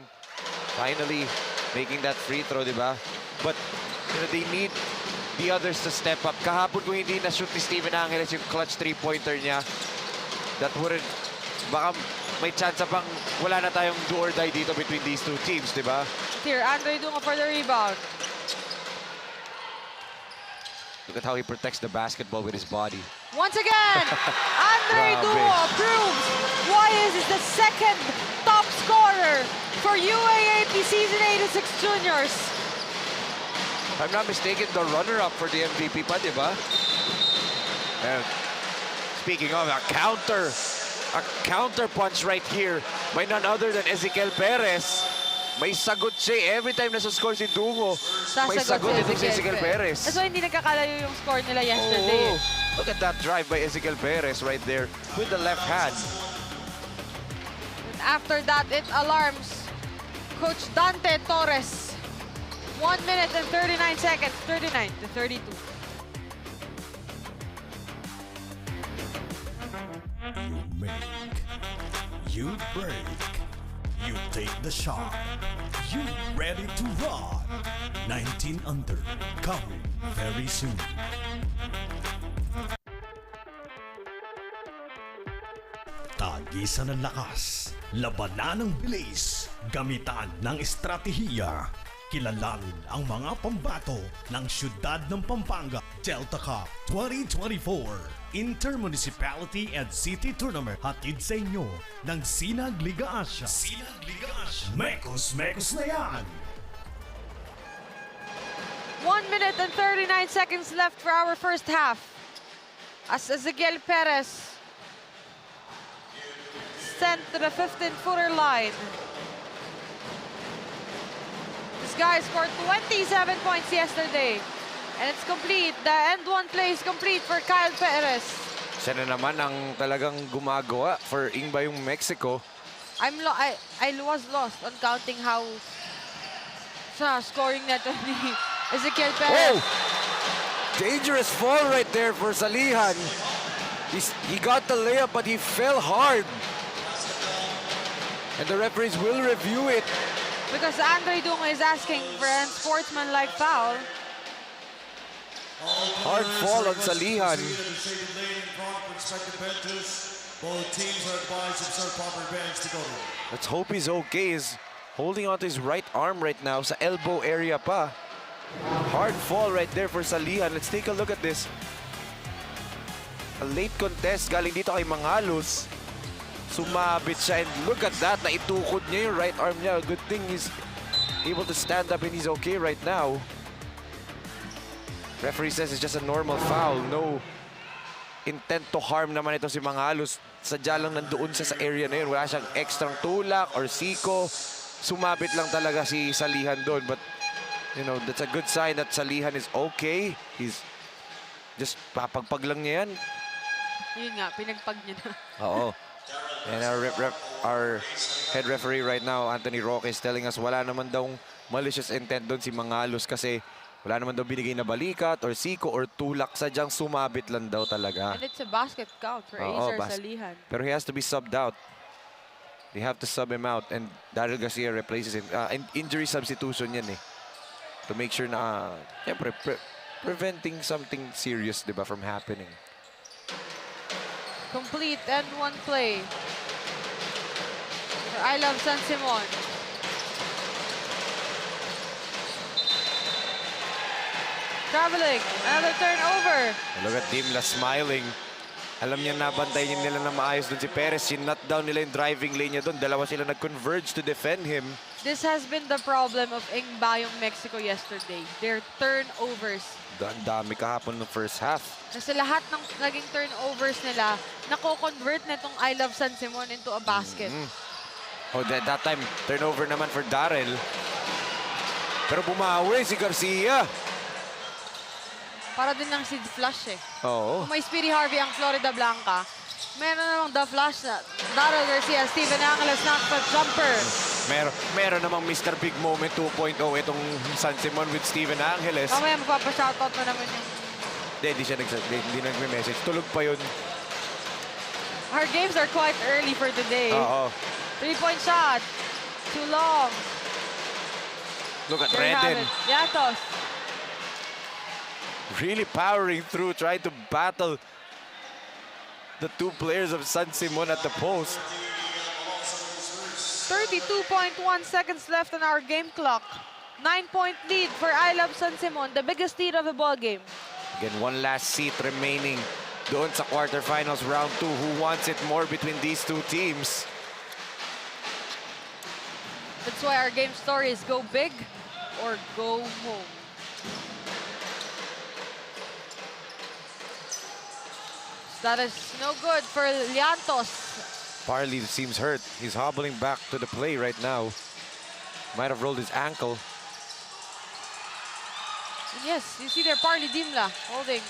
finally making that free throw, di ba? But you know, they need the others to step up. Kahapon kung hindi na-shoot ni Steven Angeles yung clutch three-pointer niya, that wouldn't, baka may chance pang wala na tayong do or die dito between these two teams, di ba? Here, Andre Dungo for the rebound. Look at how he protects the basketball with his body. Once again, Andre Grabe. Dungo proves why is the second top scorer for UAAP Season 86 Juniors. If I'm not mistaken, the runner-up for the MVP pa, di ba? And speaking of a counter punch right here by none other than Ezekiel Perez. May sagot siya every time nasa score si Dungo. May sagot din si Ezekiel Perez. That's why hindi nagkakalayo yung score nila yesterday. Oh, look at that drive by Ezekiel Perez right there with the left hand. And after that, it alarms Coach Dante Torres. 1 minute and 39 seconds, 39-32. You make, you break, you take the shot, you ready to run. 19 under, coming very soon. Tagisan ng lakas, labanan ng bilis, gamitan ng estratehiya. Kilalanin ang mga pambato ng siyudad ng Pampanga Delta Cup 2024 Intermunicipality and City Tournament. Hatid sa inyo ng Sinag Liga Asia. Sinag Liga Asia. Mekos na yan! 1 minute and 39 seconds left for our first half. As Ezekiel Perez sent to the 15-footer line. This guy scored 27 points yesterday. And it's complete. The end one play is complete for Kyle Perez. Siya na naman ang talagang gumagawa for Ingbayung Mexico. I was lost on counting how sa scoring net ni Ezekiel Perez. Oh! Dangerous fall right there for Salihan. He got the layup, but he fell hard. And the referees will review it. Because Andre Dungo is asking for a sportsman-like foul. Hard fall on Salihan. Both teams are advised to observe proper bench to go to. Let's hope he's okay. He's holding onto his right arm right now sa elbow area pa. Hard fall right there for Salihan. Let's take a look at this. A late contest galing dito kay Mangalos. Sumabit siya and look at that. Naitukod niya yung right arm niya. Good thing he's able to stand up and he's okay right now. Referee says it's just a normal foul. No intent to harm naman ito si Mangalos. Sadya lang nandoon siya sa area na yun. Wala siyang extrang tulak or siko. Sumabit lang talaga si Salihan doon. But, you know, that's a good sign that Salihan is okay. He's just papagpag lang niya yan. Yun nga, pinagpag niya na. Oo. And our head referee right now, Anthony Roque, is telling us wala naman daw malicious intent doon si Mangalos kasi wala naman daw binigay na balikat or siko or tulak. Sadyang sumabit lang daw talaga. And it's a basket count for Acer Salihan. Pero he has to be subbed out. They have to sub him out and Daryl Garcia replaces him. Injury substitution yan eh. To make sure na preventing something serious, diba, from happening. Complete and one play for I Love San Simon. Traveling, another turnover. Look at Dimla smiling. Alam niya nabantay nila na maayos doon si Perez. Sinut down nila yung driving lane niya doon. Dalawa sila nag-converge to defend him. This has been the problem of BAYUNG Mexico yesterday. Their turnovers. Ang dami kahapon ng first half. Kasi lahat ng naging turnovers nila, nako-convert na itong I Love San Simon into a basket. Oh, that time, turnover naman for Daryl. Pero bumawi si Garcia. Para din ng seed flush eh. Oo. Kung may Speedy Harvey ang Florida Blanca, meron namang the flush na Daryl Garcia, Steven Angeles knocks the jumper. Meron namang Mr. Big Moment 2.0 itong San Simon with Steven Angeles. Mamaya magpapa-shoutout mo naman yung... Hindi nagme-message. Tulog pa yun. Our games are quite early for today. Oo. 3-point shot. Too long. Look at There you have Reden. it. Yatos. Really powering through, trying to battle the two players of San Simon at the post. 32.1 seconds left on our game clock. 9-point lead for I Love San Simon, the biggest lead of the ball game. Again, one last seat remaining doon sa quarterfinals round 2. Who wants it more between these two teams? That's why our game story is go big or go home. That is no good for Liantos. Parley seems hurt. He's hobbling back to the play right now. Might have rolled his ankle. And yes, you see there Parley Dimla holding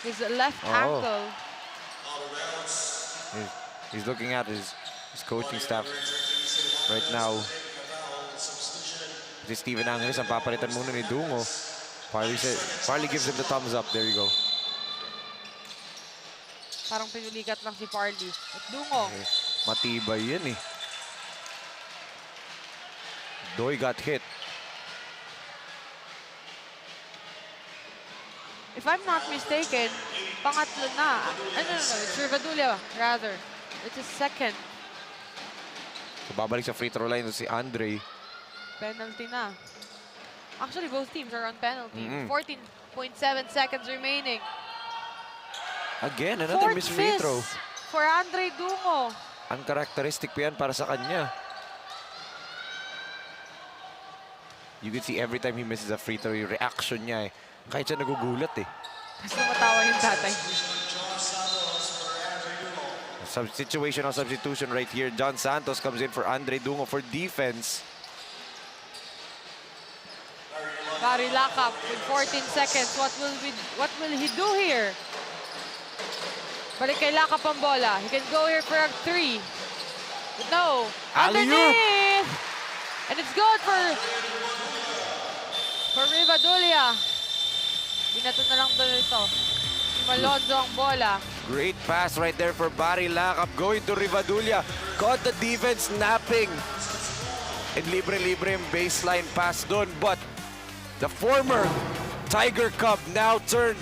his left ankle. He's looking at his coaching staff right now. Si Steven Angeles ang papalitan muna ni Dungo. Parley gives him the thumbs up. There you go. Parang pinulikat lang si Parley. At Dungo. Matibay yan eh. Doy got hit. If I'm not mistaken, pangatlo na. No, it's Rivadulia, rather. It's his second. So babalik sa free throw line si Andre. Penalty na. Actually, both teams are on penalty. 14.7 seconds remaining. Again, another missed free throw. For Andre Dungo. Uncharacteristic pa yan para sa kanya. You can see every time he misses a free throw, yung reaction niya eh. Kahit siya nagugulat eh. Tapos tumatawa yung tatay. Situational substitution right here. John Santos comes in for Andre Dungo for defense. Gary Lakap with 14 seconds. What will he do here? Balik kay Lakap ang bola. He can go here for a 3. But no. Underneath! And it's good for Rivadulia. Binato na lang doon ito. Si Malonzo ang bola. Great pass right there for Barry Lakap going to Rivadulla. Caught the defense napping. And libre-libre yung baseline pass doon. But the former Tiger Cub now turned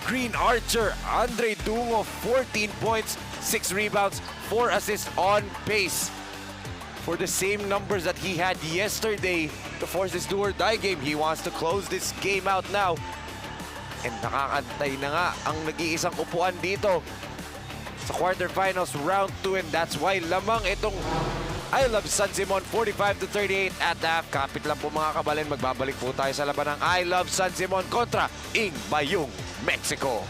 Green Archer. Andre Dungo, 14 points, 6 rebounds, 4 assists on pace for the same numbers that he had yesterday to force this do-or-die game. He wants to close this game out now. And nakakantay na nga ang nag-iisang upuan dito sa quarterfinals round 2. And that's why lamang itong I Love San Simon 45-38 at half. Kapit lang po mga kabalin. Magbabalik po tayo sa laban ng I Love San Simon kontra Ing Bayung, Mexico.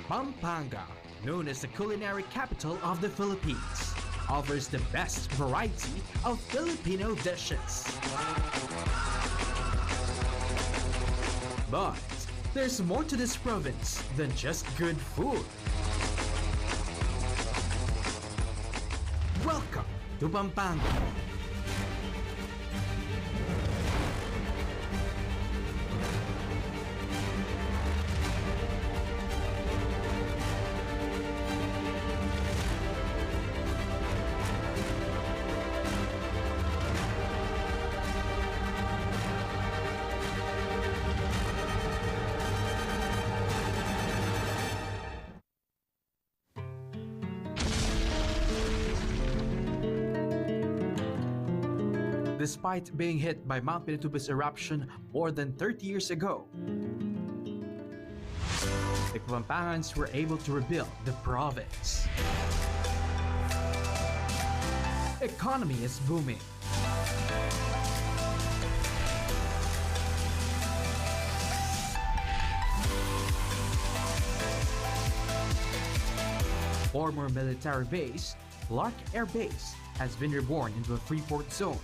Pampanga, known as the culinary capital of the Philippines, offers the best variety of Filipino dishes. But there's more to this province than just good food. Welcome to Pampanga. Despite being hit by Mount Pinatubo's eruption more than 30 years ago, the Pampangans were able to rebuild the province. Economy is booming. Former military base, Clark Air Base, has been reborn into a Freeport zone.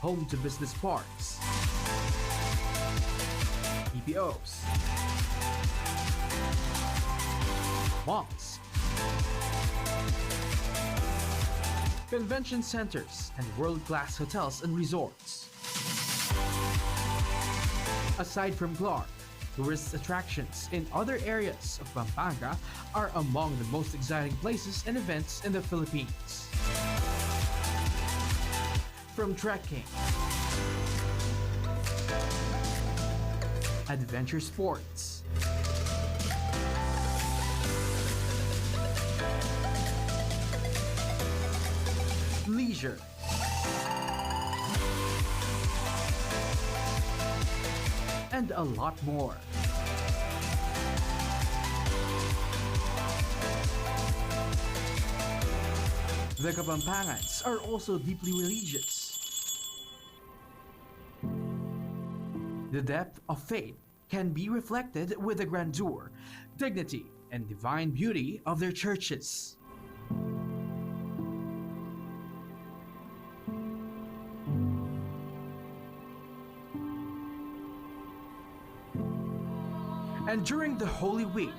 Home to business parks, EPOs, malls, convention centers, and world-class hotels and resorts. Aside from Clark, tourist attractions in other areas of Pampanga are among the most exciting places and events in the Philippines. From trekking, adventure sports, leisure, and a lot more. The Kapampangans are also deeply religious. The depth of faith can be reflected with the grandeur, dignity, and divine beauty of their churches. And during the Holy Week,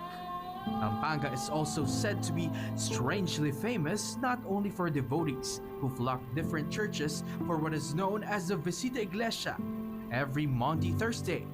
Pampanga is also said to be strangely famous not only for devotees who flock different churches for what is known as the Visita Iglesia every Maundy Thursday.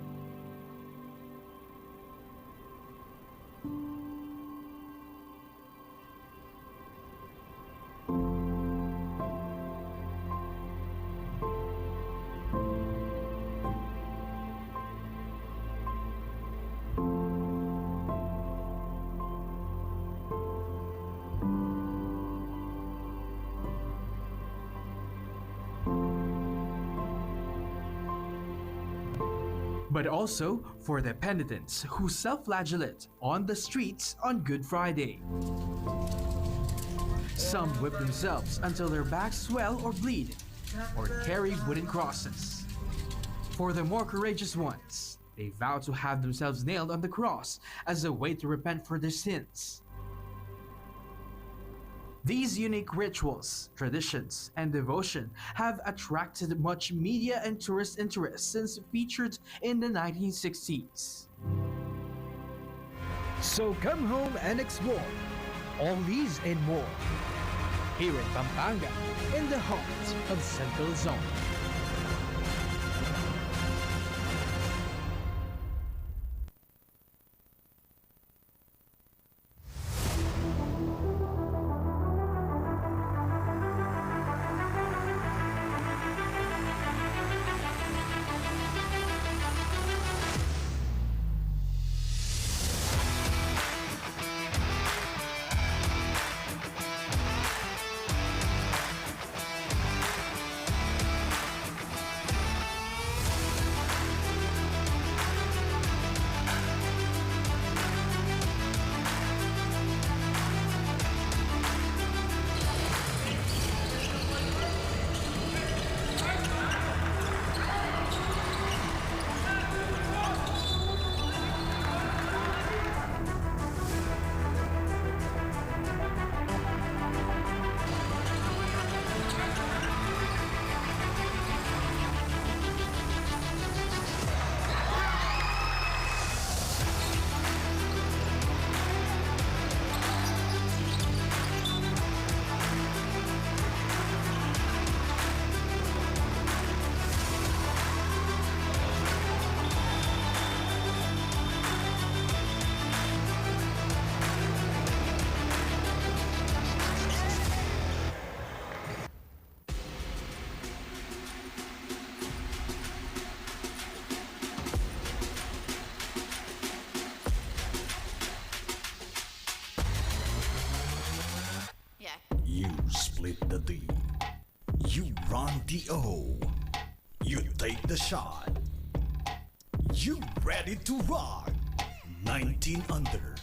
But also for the penitents who self-flagellate on the streets on Good Friday. Some whip themselves until their backs swell or bleed, or carry wooden crosses. For the more courageous ones, they vow to have themselves nailed on the cross as a way to repent for their sins. These unique rituals, traditions, and devotion have attracted much media and tourist interest since featured in the 1960s. So come home and explore all these and more here in Pampanga, in the heart of Central Zone. Yeah. You split the D. You run the O. You take the shot. You ready to rock. 19 under.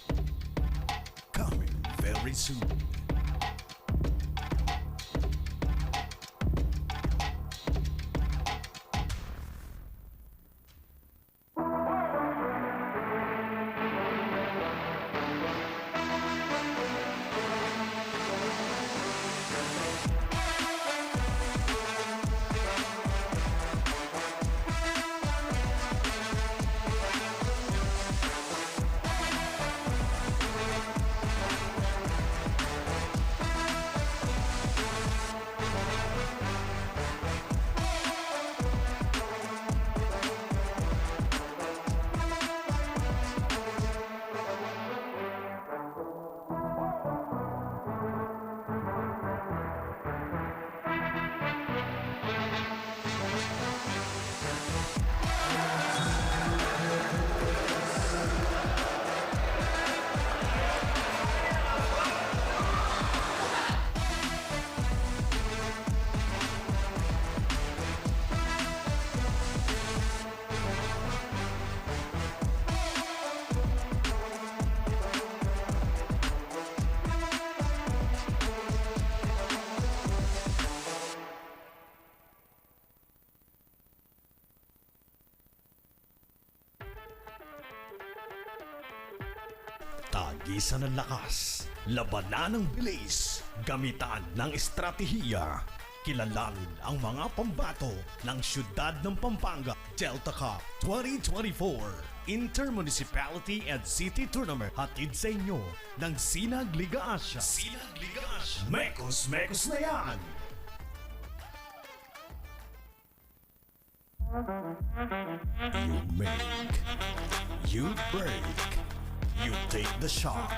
Coming very soon. Tagisan ng lakas, labanan ng bilis, gamitan ng estratehiya. Kilalanin ang mga pambato ng siyudad ng Pampanga Delta Cup 2024 Intermunicipality and City Tournament. Hatid sa inyo ng Sinag Liga Asya. Sinag Liga Asya. Mekos na yan! You make, you break, you take the shot,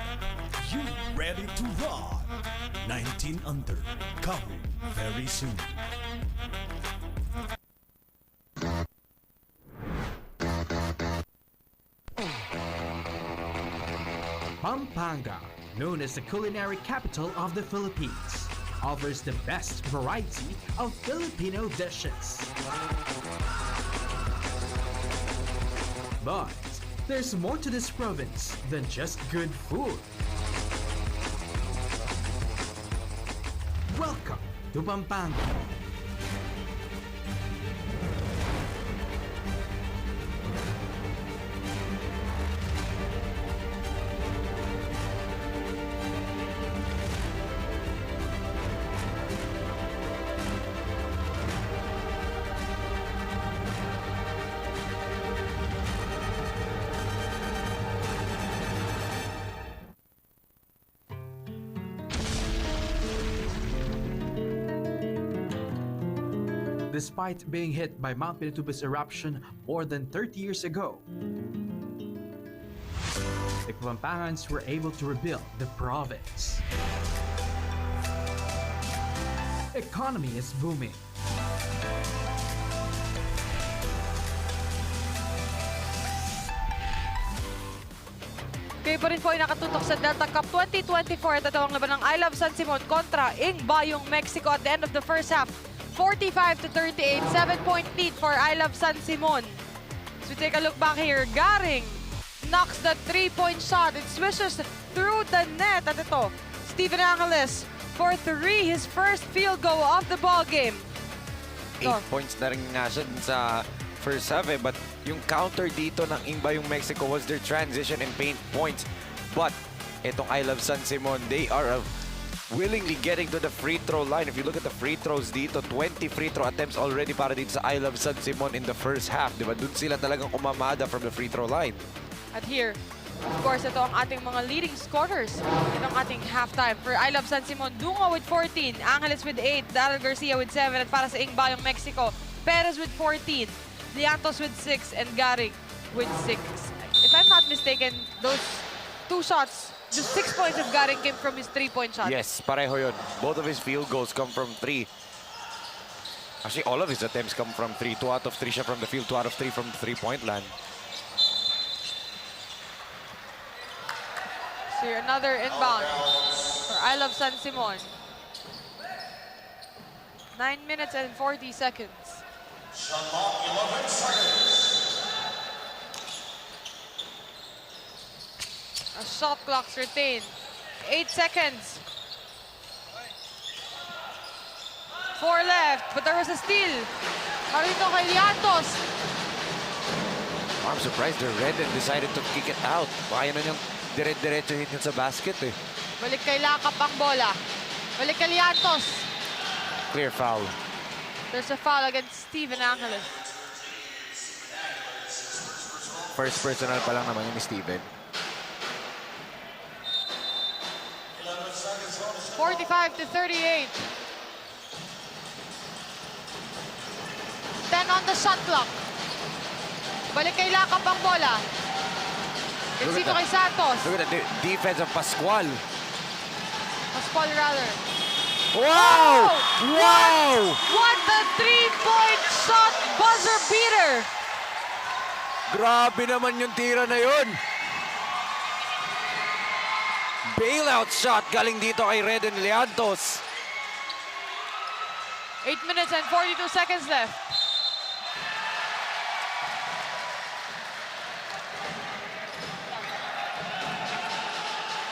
you ready to rock. 19 under, coming very soon. Pampanga, known as the culinary capital of the Philippines, offers the best variety of Filipino dishes. But there's more to this province than just good food. Welcome to Pampanga. Despite being hit by Mount Pinatubo's eruption more than 30 years ago, the Pampangans were able to rebuild the province. Economy is booming. Kayo pa rin po ay nakatutok sa Delta Cup 2024 at ito ang laban ng ILOVE San Simon kontra BAYUNG Mexico at the end of the first half. 45-38, 7-point lead for ILOVE San Simon. As we take a look back here, Garing knocks the 3-point shot. It swishes through the net. At ito, Steven Angeles for 3, his first field goal of the ball game. 8 points na rin nga siya dun sa first half but yung counter dito ng BAYUNG Mexico was their transition and paint points. But itong ILOVE San Simon, they are willingly getting to the free throw line. If you look at the free throws dito, 20 free throw attempts already para dito sa ILOVE San Simon in the first half. Diba? Dun sila talagang umamada from the free throw line. At here, of course, ito ang ating mga leading scorers. Ito ang ating halftime. For ILOVE San Simon, Dungo with 14, Angeles with 8, Daryl Garcia with 7, at para sa BAYUNG Mexico, Perez with 14, Liantos with 6, and Garing with 6. If I'm not mistaken, those 2 shots, the 6 points of Garing came from his 3-point shot. Yes, pareho yun. Both of his field goals come from 3. Actually, all of his attempts come from 3. 2 out of 3 siya from the field, 2 out of 3 from the 3-point land. So here, another inbound for ILOVE San Simon. 9 minutes and 40 seconds. A shot clock's retained. 8 seconds. 4 left, but there was a steal. Marito kay Liantos. I'm surprised the Red decided to kick it out. Kaya na niyang dire-diretsuhin yun sa basket eh. Balik kay Lakap ang bola. Balik kay Liantos. Clear foul. There's a foul against Steven Angeles. First personal pa lang naman yun ni Steven. 45-38. 10 on the shot clock. Balik kay Lakap ang bola. It's dito kay Santos. Look at the defense of Pascual. Pascual rather. Wow! Wow! What a 3-point shot buzzer beater. Grabe naman yung tira na yun. Bailout shot galing dito kay Red and Liantos. 8 minutes and 42 seconds left.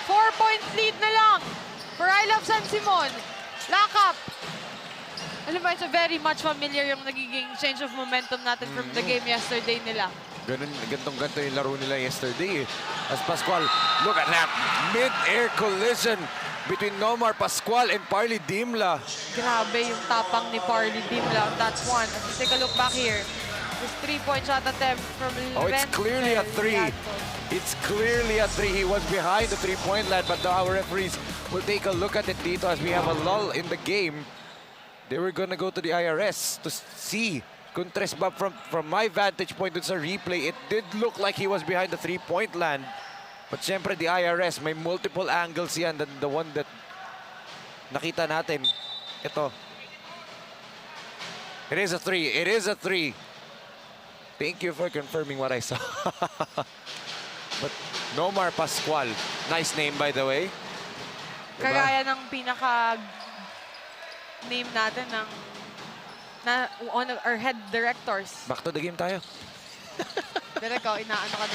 Four-point lead na lang for ILOVE San Simon. Lakap. Alam mo, it's a very much familiar yung nagiging change of momentum natin from the game yesterday nila. Gantong-ganto yung laro nila yesterday eh. As Pascual, look at that mid-air collision between Nomar Pascual and Parley Dimla. Grabe yung tapang ni Parley Dimla on that one. As we take a look back here, this 3-point shot attempt from Oh, it's clearly a 3. It's clearly a 3. He was behind the 3-point line, but our referees will take a look at it dito as we have a lull in the game. They were gonna go to the IRS to see. Kung tres ba from my vantage point dun sa replay, it did look like he was behind the 3-point land. But syempre, the IRS, may multiple angles yan than the one that nakita natin. Ito. It is a 3. It is a 3. Thank you for confirming what I saw. But Nomar Pascual. Nice name, by the way. Diba? Kagaya ng pinaka name natin ng one of our head directors. Back to the game tayo. Direk, inaano ka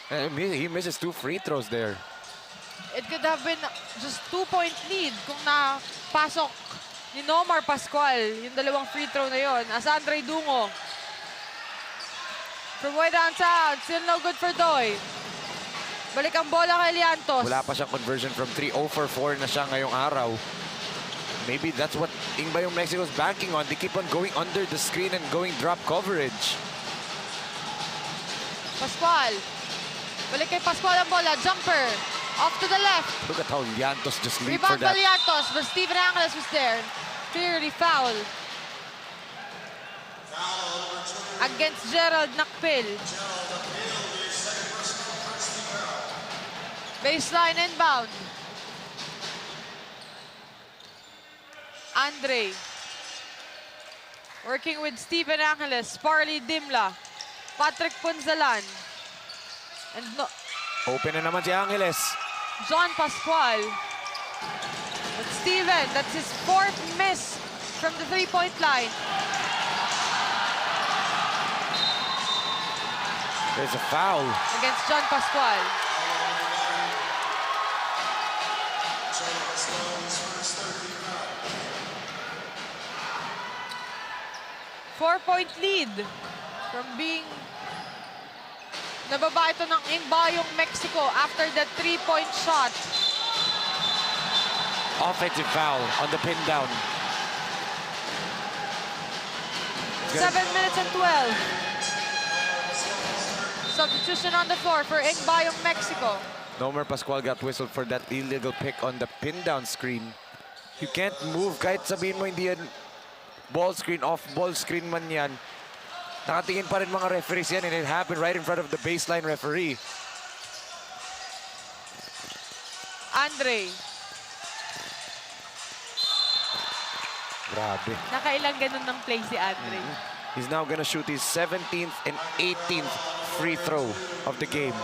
doon. He misses 2 free throws there. It could have been just 2-point lead kung napasok ni Nomar Pascual yung dalawang free throw na yon. As Andre Dungo. From way down south, still no good for Doy. Balik ang bola kay Liantos. Wala pa siyang conversion from 3. 0 for 4 na siya ngayong araw. Maybe that's what BAYUNG Mexico is banking on. They keep on going under the screen and going drop coverage. Pascual. Balik kay Pascual ang bola. Jumper. Off to the left. Look at how Liantos just leaped for Rebound by that. Liantos, but Steven Angeles was there. Clearly foul. Against Gerald Nakpil. Baseline inbound. Andre. Working with Steven Angeles, Parley Dimla, Patrick Punzalan. And no, Open na naman si Angeles. John Pascual. But Steven, that's his 4th miss from the three-point line. There's a foul. Against John Pascual. Four-point lead from being nababa ito ng Bayung, Mexico after that three-point shot. Offensive foul on the pin down. 7 minutes and 12. Substitution on the floor for Bayung, Mexico. Nomer Pascual got whistled for that illegal pick on the pin down screen. You can't move kahit sabihin mo hindi yan ball screen, off ball screen man yan. Nakatingin pa rin mga referees yan and it happened right in front of the baseline referee. Andre. Grabe. Nakailang ganun ng play si Andre. He's now gonna shoot his 17th and 18th free throw of the game.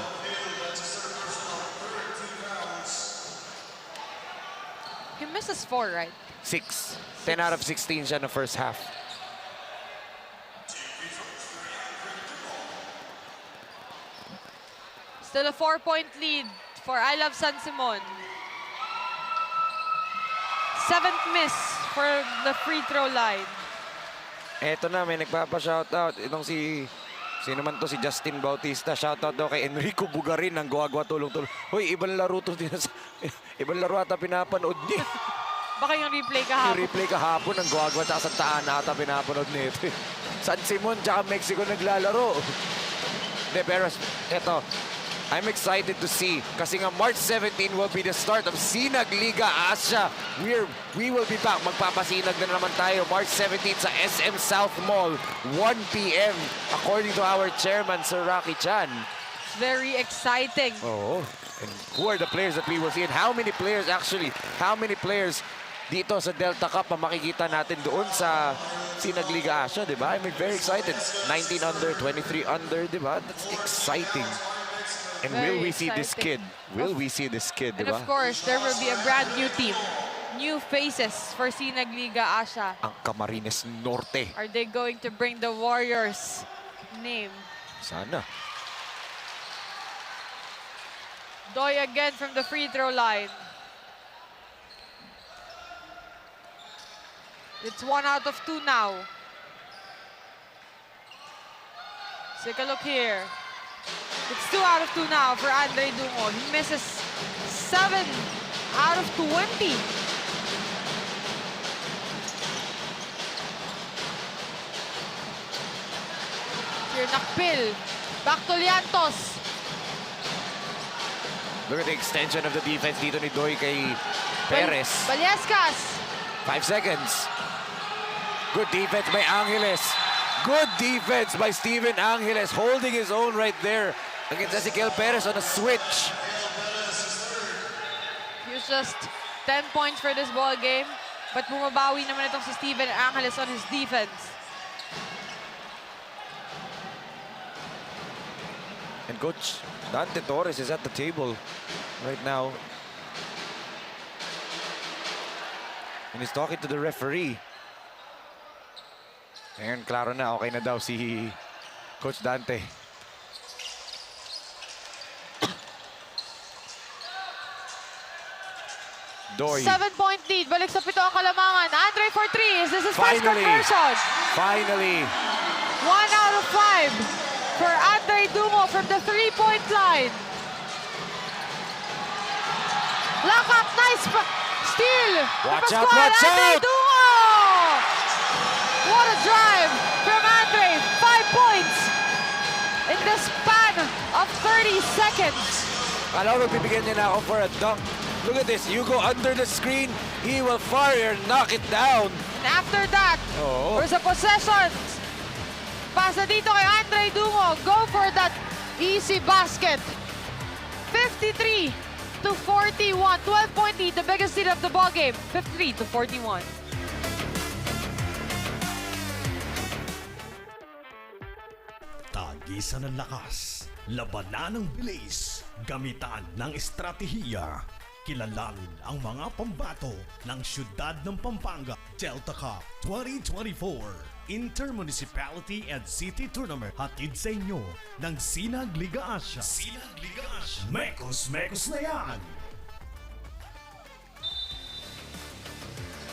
He misses 4, right? 6. 10 out of 16 siya na first half. Still a 4-point lead for ILOVE San Simon. 7th miss for the free throw line. Eto na, may nagpapa-shoutout. Itong sino man to, si Justin Bautista. Shoutout daw kay Enrico Bugarin ng Guagua tulong-tulong. Hoy, ibang laro to din. Ibang laro ata pinapanood niya. Baka yung replay kahapon. Yung replay kahapon ng Guagua at Santa Ana ata pinapanood nito. San Simon tsaka Mexico naglalaro. De, pero eto, I'm excited to see kasi nga March 17 will be the start of Sinag Liga Asia. We will be back. Magpapasinag na naman tayo March 17 sa SM South Mall, 1 p.m. according to our chairman, Sir Rocky Chan. Very exciting. Oh, and who are the players that we will see? And how many players dito sa Delta Cup ang makikita natin doon sa Sinag Liga Asia, di ba? I'm very excited. 19 under, 23 under, di ba? That's exciting. And Very will we see this kid? exciting. Will we see this kid, di And ba? of course, there will be a brand new team. New faces for Sinag Liga Asia. Ang Camarines Norte. Are they going to bring the Warriors name? Sana. Doy again from the free throw line. It's 1 out of 2 now. Take a look here. It's 2 out of 2 now for Andre Dungo. He misses 7 out of 20. Here, Nakpil. Back to Liantos. Look at the extension of the defense dito ni Doy kay Perez. Baliescas. 5 seconds. Good defense by Angeles. Good defense by Steven Angeles, holding his own right there against Ezequiel Perez on a switch. He was just 10 points for this ball game. But bumabawi naman itong si Steven Angeles on his defense. And Coach Dante Torres is at the table right now. And he's talking to the referee. Ngayon, klaro na, okay na daw si Coach Dante. Doy. 7-point lead. Balik sa 7 ang kalamangan. Andre for 3. Is this his first conversion? Finally. 1 out of 5 for Andre Dungo from the 3-point line. Lock up. Nice steal. Watch out, Pascual. watch Andre out. Dungo. What a drive from Andre. 5 points in the span of 30 seconds. Kala ko bibigyan niya na ako for a dunk. Look at this. You go under the screen, he will fire, knock it down. And after that, Oo. there's a possession. Pasa dito kay Andre Dungo. Go for that easy basket. 53 to 41. 12-point lead, the biggest lead of the ball game. 53 to 41. Tagisan ng lakas, labanan ng bilis, gamitan ng estratehiya. Kilalanin ang mga pambato ng siyudad ng Pampanga Delta Cup 2024 Intermunicipality and City Tournament. Hatid sa inyo ng Sinag Liga Asya. Sinag Liga Asya. Mekos na yan!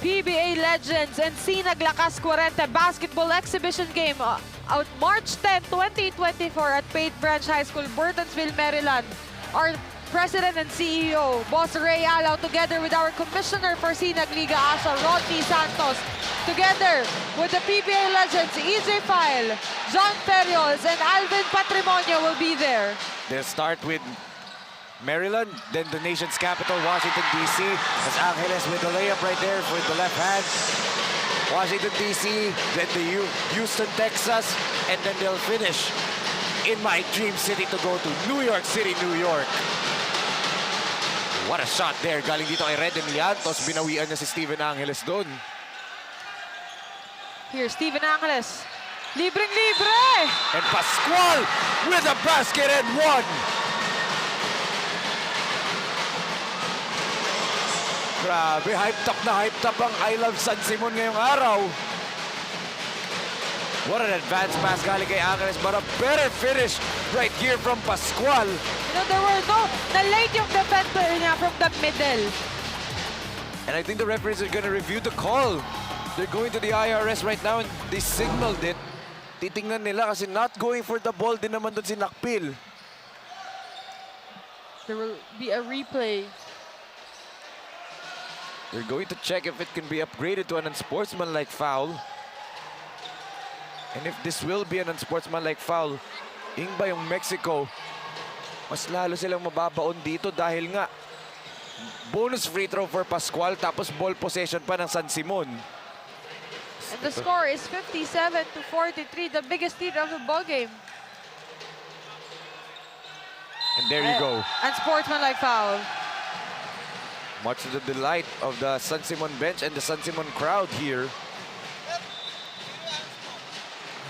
PBA Legends and Sinag Lakas 40 Basketball Exhibition Game out March 10, 2024 at Pate Branch High School, Burtonsville, Maryland. Our President and CEO, Boss Ray Alao, together with our Commissioner for Sinag Liga Asya, Rodney Santos, together with the PBA Legends, EJ File, John Ferriols, and Alvin Patrimonio will be there. They'll start with Maryland, then the nation's capital, Washington, D.C. As Angeles with the layup right there with the left hand. Washington, D.C., then the Houston, Texas, and then they'll finish in my dream city to go to New York City, New York. What a shot there. Galing dito kay Red Emiliantos. Binawian niya si Steven Angeles doon. Here, Steven Angeles. Libreng-libre! And Pascual with a basket and one. Grabe, hyped up ang I Love San Simon ngayong araw. What an advanced pass galing kay Angeles, but a better finish right here from Pascual. You know, there were na-late yung defender niya from the middle. And I think the referees are gonna review the call. They're going to the IRS right now and they signaled it. Titingnan nila kasi not going for the ball din naman doon si Nakpil. There will be a replay. They're going to check if it can be upgraded to an unsportsmanlike foul. And if this will be an unsportsmanlike foul, Ingba yung Mexico, mas lalo silang mababaon dito dahil nga bonus free throw for Pascual tapos ball possession pa ng San Simon. And the score is 57 to 43, the biggest lead of the ball game. And there you go. Unsportsmanlike foul. Much to the delight of the San Simon bench and the San Simon crowd here.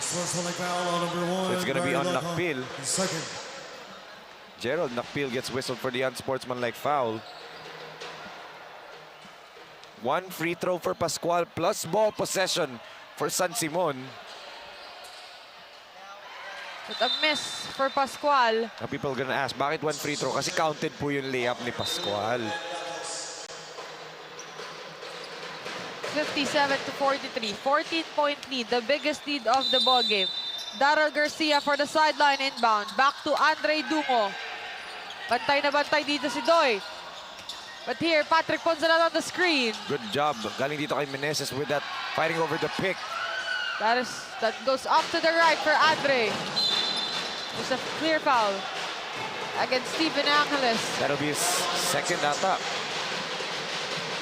Sportsmanlike foul on number one. It's gonna be on Gerald Nakpil. Second. Gerald Nakpil gets whistled for the unsportsmanlike foul. One free throw for Pascual plus ball possession for San Simon. But a miss for Pascual. Now people are gonna ask, bakit one free throw? Kasi counted po yung layup ni Pascual. 57 to 43, 14-point lead, the biggest lead of the ball game. Daryl Garcia for the sideline inbound. Back to Andre Dungo. Bantay na bantay dito si Doy. But here, Patrick Ponzalan on the screen. Good job. Galing dito kay Meneses with that fighting over the pick. That goes up to the right for Andre. It's a clear foul against Steven Angeles. That'll be his second ata.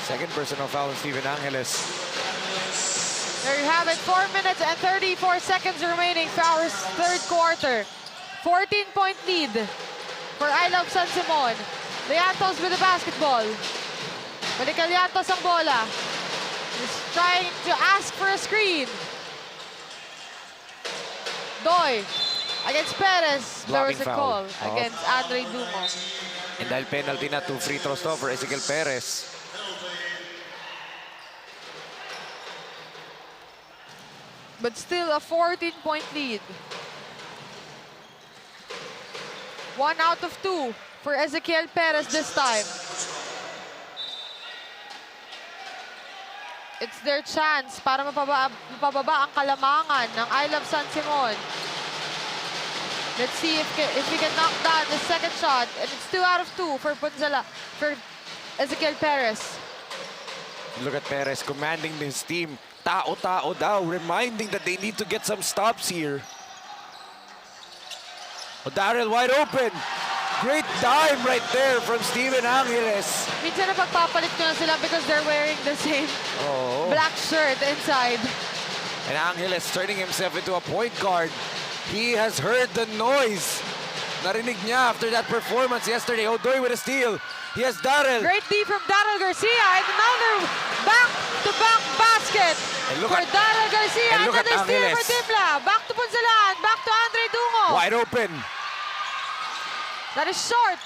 Second personal foul on Steven Angeles. There you have it, 4 minutes and 34 seconds remaining for our third quarter. 14-point lead for I Love San Simon. Leantos with the basketball. Balikan Leantos ang bola. He's trying to ask for a screen. Doy against Perez. There was a Blocking call foul. against Andre Dungo. And dahil penalty na, 2 free throws to for Ezequiel Perez. But still a 14-point lead. 1 out of 2 for Ezequiel Perez this time. It's their chance para mapababa ang kalamangan ng I Love San Simon. Let's see if we can knock down the second shot. And it's 2 out of 2 for Ezequiel Perez. Look at Perez commanding his team. Tao-tao daw, reminding that they need to get some stops here. Oh, Daryl wide open. Great dime right there from Steven Angeles. Minsan na pagpapalit ko na sila because they're wearing the same Oh. black shirt inside. And Angeles turning himself into a point guard. He has heard the noise. Narinig niya after that performance yesterday. Odoy with a steal. He has Darrell. Great D from Daryl Garcia and another back-to-back basket And look for at- Daryl Garcia. and look at Another steal for Angeles. Dimla. Back to Punsalan. Back to Andre Dungo. Wide open. That is short.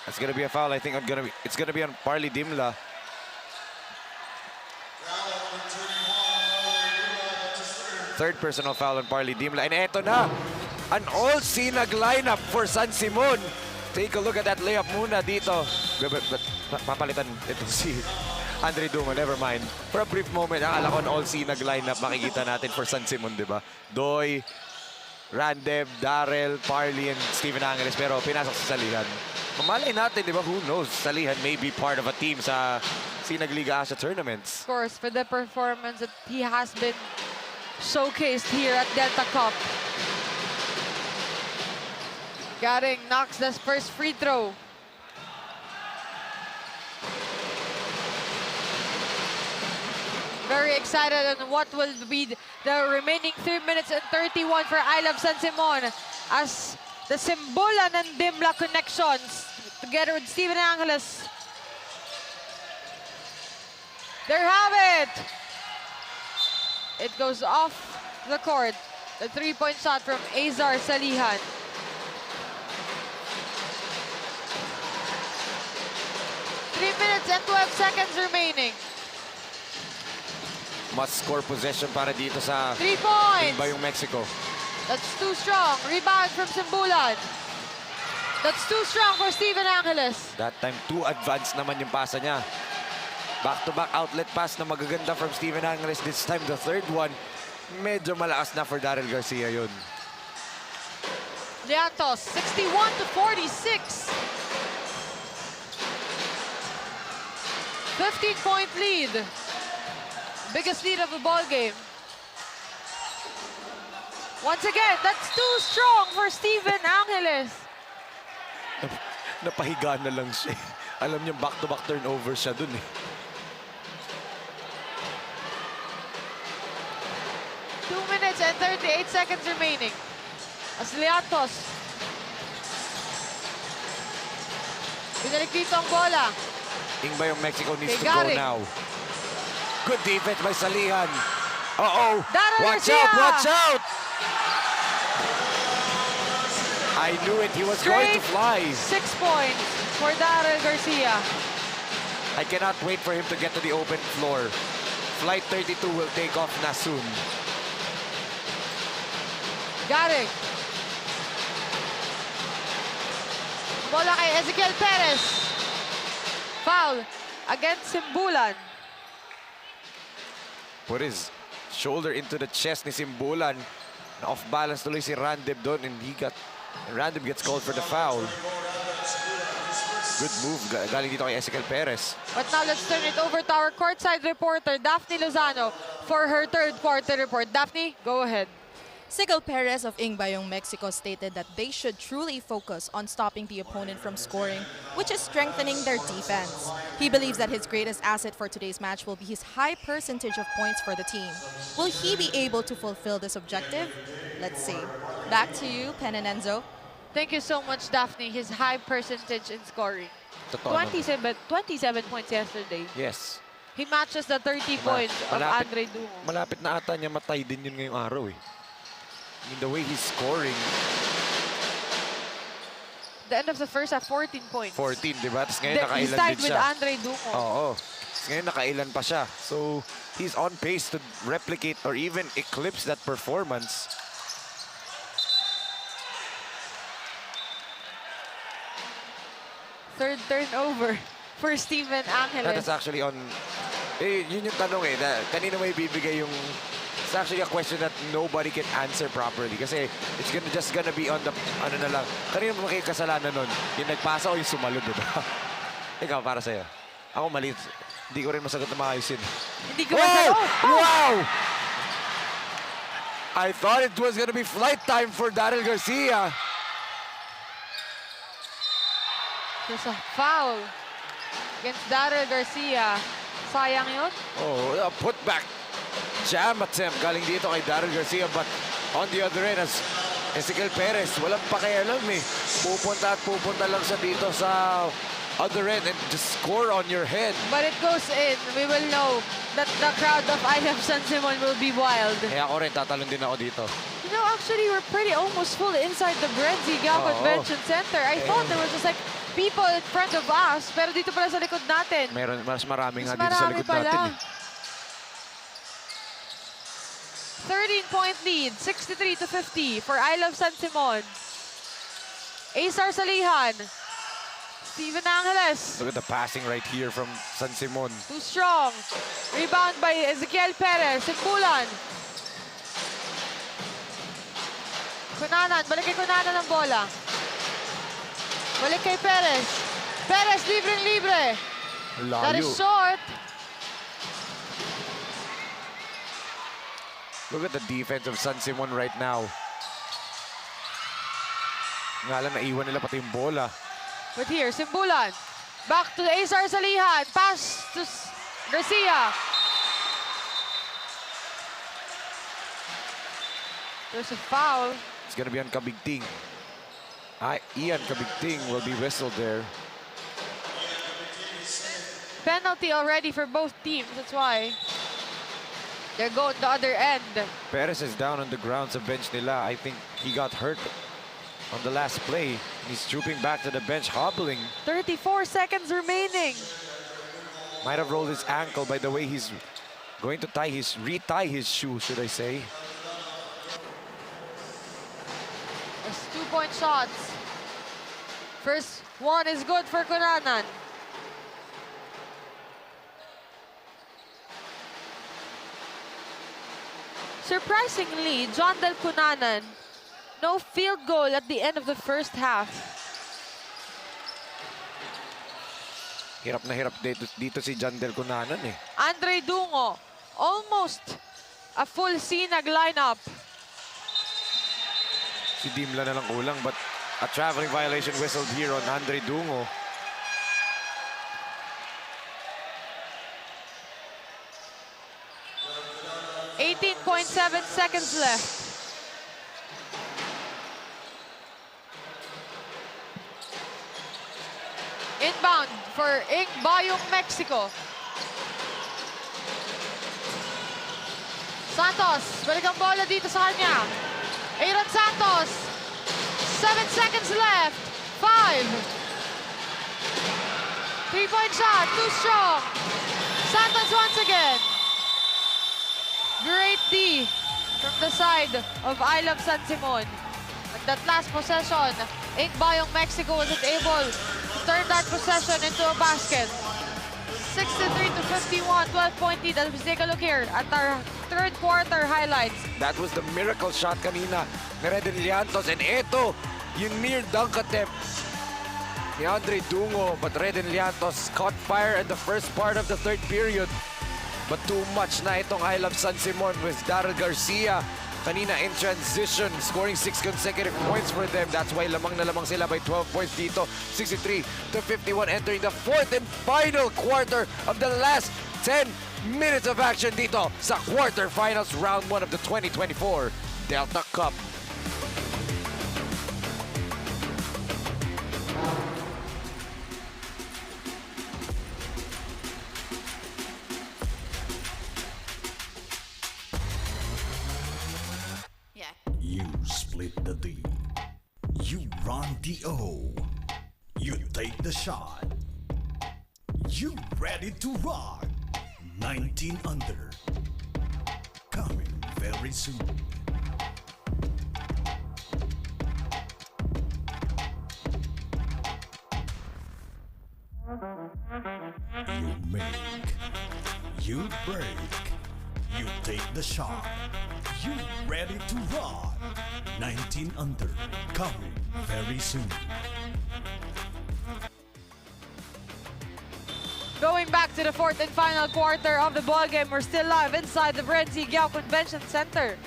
That's gonna be a foul. I think it's gonna be on Parley Dimla. Third personal foul on Parley Dimla. And eto na, an all-sinag lineup for San Simon. Take a look at that layup muna dito. But papalitan ito si Andre Dungo, never mind. For a brief moment, akala ko an all-sinag lineup makikita natin for San Simon, di ba? Doy, Randeb, Darrell, Parley, and Steven Angeles. Pero pinasok sa salihan. Mamalay natin, di ba? Who knows? Salihan may be part of a team sa Sinag Liga Asia tournaments. Of course, for the performance that he has been showcased here at Delta Cup. Garing knocks the first free throw. Very excited on what will be the remaining 3 minutes and 31 for ILOVE San Simon as the Simbolan and Dimla connections together with Steven Angeles. There have it. It goes off the court. The three-point shot from Azar Salihan. Three minutes and 12 seconds remaining. Must score possession para dito sa 3 points. Bayung Mexico. That's too strong. Rebound from Simbulan. That's too strong for Steven Angeles. That time, too advanced naman yung pasa niya. Back-to-back outlet pass na magaganda from Steven Angeles. This time, the third one, medyo malakas na for Darrell Garcia yun. Liantos, 61-46. 15-point lead. Biggest lead of the ball game. Once again, that's too strong for Steven Angeles. Napahiga na lang siya. Alam niyo, back-to-back turnover siya dun eh. 2 minutes and 38 seconds remaining. As Liantos. Binalik dito ang bola. Ingbayong Mexico needs Kay to go Garing. now. Good defense by Salihan. Uh-oh. Darrell Watch Garcia. out, watch out. I knew it. He was going to fly. 6 points for Darrell Garcia. I cannot wait for him to get to the open floor. Flight 32 will take off na soon. Garing. Bola kay Ezequiel Perez. Foul against Simbulan. Put his shoulder into the chest ni Simbulan. Off balance tuloy si Randeb doon and Randeb gets called for the foul. Good move galing dito kay Ezequiel Perez. But now let's turn it over to our courtside reporter, Daphne Lozano, for her third quarter report. Daphne, go ahead. Sigel Perez of Ingbayong Mexico stated that they should truly focus on stopping the opponent from scoring, which is strengthening their defense. He believes that his greatest asset for today's match will be his high percentage of points for the team. Will he be able to fulfill this objective? Let's see. Back to you, Pen and Enzo. Thank you so much, Daphne. His high percentage in scoring. Totoo naman. 27 points yesterday. Yes. He matches the 30 points of Andre Dungo. Malapit na ata niya matay din yun ngayong araw eh. I mean, the way he's scoring. The end of the first at 14 points. 14, di ba? Tapos ngayon He nakailan tied din with siya. Andre Dungo. Oo. Tapos ngayon nakailan pa siya. So, he's on pace to replicate or even eclipse that performance. Third turnover for Steven That Angeles. is actually on... Eh, yun yung tanong eh. Kanina may bibigay yung... It's actually a question that nobody can answer properly. Kasi it's just gonna be on the... Ano na lang. Kanina mo kayo kasalanan nun? Yung nagpasa o yung sumalod, diba? Ikaw, para sa'yo. Ako mali. Hindi ko rin masagot na maayos yun. Hindi ko masagot. Wow! I thought it was gonna be flight time for Daryl Garcia. There's a foul against Daryl Garcia. Sayang yun. Oh, a putback jam attempt galing dito kay Daryl Garcia, but on the other end, as Ezekiel Perez, walang pakialam eh. Pupunta lang siya dito sa other end and just score on your head. But it goes in. We will know that the crowd of ILOVE San Simon will be wild. Kaya ako rin, tatalon din ako dito. You know, actually, we're pretty almost full inside the BREN GUIAO Convention Center. I thought there was just like people in front of us, pero dito pala sa likod natin. Mas marami nga Mas dito sa marami likod pala. natin. 13-point lead, 63-50 for ILOVE San Simon. Acer Salihan. Steven Angeles. Look at the passing right here from San Simon. Too strong. Rebound by Ezekiel Perez. Simbulan. Kunanan. Balik kay Kunanan ng bola. Balik kay Perez. Perez, libreng-libre. That is Layo. short. Look at the defense of San Simon right now. Nga lang, naiwan nila pati yung bola. But here, Simbulan. Back to the Acer Salihan. Pass to Garcia. There's a foul. It's gonna be on Kabigting. Ian Kabigting will be whistled there. Penalty already for both teams. That's why they're going the other end. Perez is down on the ground sa bench nila. I think he got hurt on the last play. He's trooping back to the bench, hobbling. 34 seconds remaining. Might have rolled his ankle. By the way, he's going to retie his shoe, should I say. That's 2-point shots. First one is good for Kunanan. Surprisingly, John Del Kunanan, no field goal at the end of the first half. Hirap na hirap dito si John Del Cunanan eh. Andre Dungo, almost a full Sinag lineup. Si Dimla na lang kulang, but a traveling violation whistled here on Andre Dungo. .7 seconds left. Inbound for BAYUNG, Mexico. Santos, balik ang bola dito sa kanya. Aaron Santos, 7 seconds left. 5. 3-point shot, too strong. Santos once again. Great D from the side of ILOVE San Simon. And that last possession, BAYUNG, Mexico wasn't able to turn that possession into a basket. 63-51, 12-point lead. Let's take a look here at our third quarter highlights. That was the miracle shot kanina ni Reden Liantos. And ito, yung near dunk attempt ni Andre Dungo. But Reden Liantos caught fire in the first part of the third period. But too much na itong ILOVE San Simon with Daryl Garcia. Kanina in transition, scoring 6 consecutive points for them. That's why lamang na lamang sila by 12 points dito. 63-51, entering the fourth and final quarter of the last 10 minutes of action dito sa quarterfinals round 1 of the 2024 Delta Cup. You split the D. You run the O. You take the shot. You ready to rock. 19 under. Coming very soon. You make. You break. You take the shot. You ready to rock. 19 under. Coming very soon. Going back to the fourth and final quarter of the ballgame, we're still live inside the BREN GUIAO Convention Center.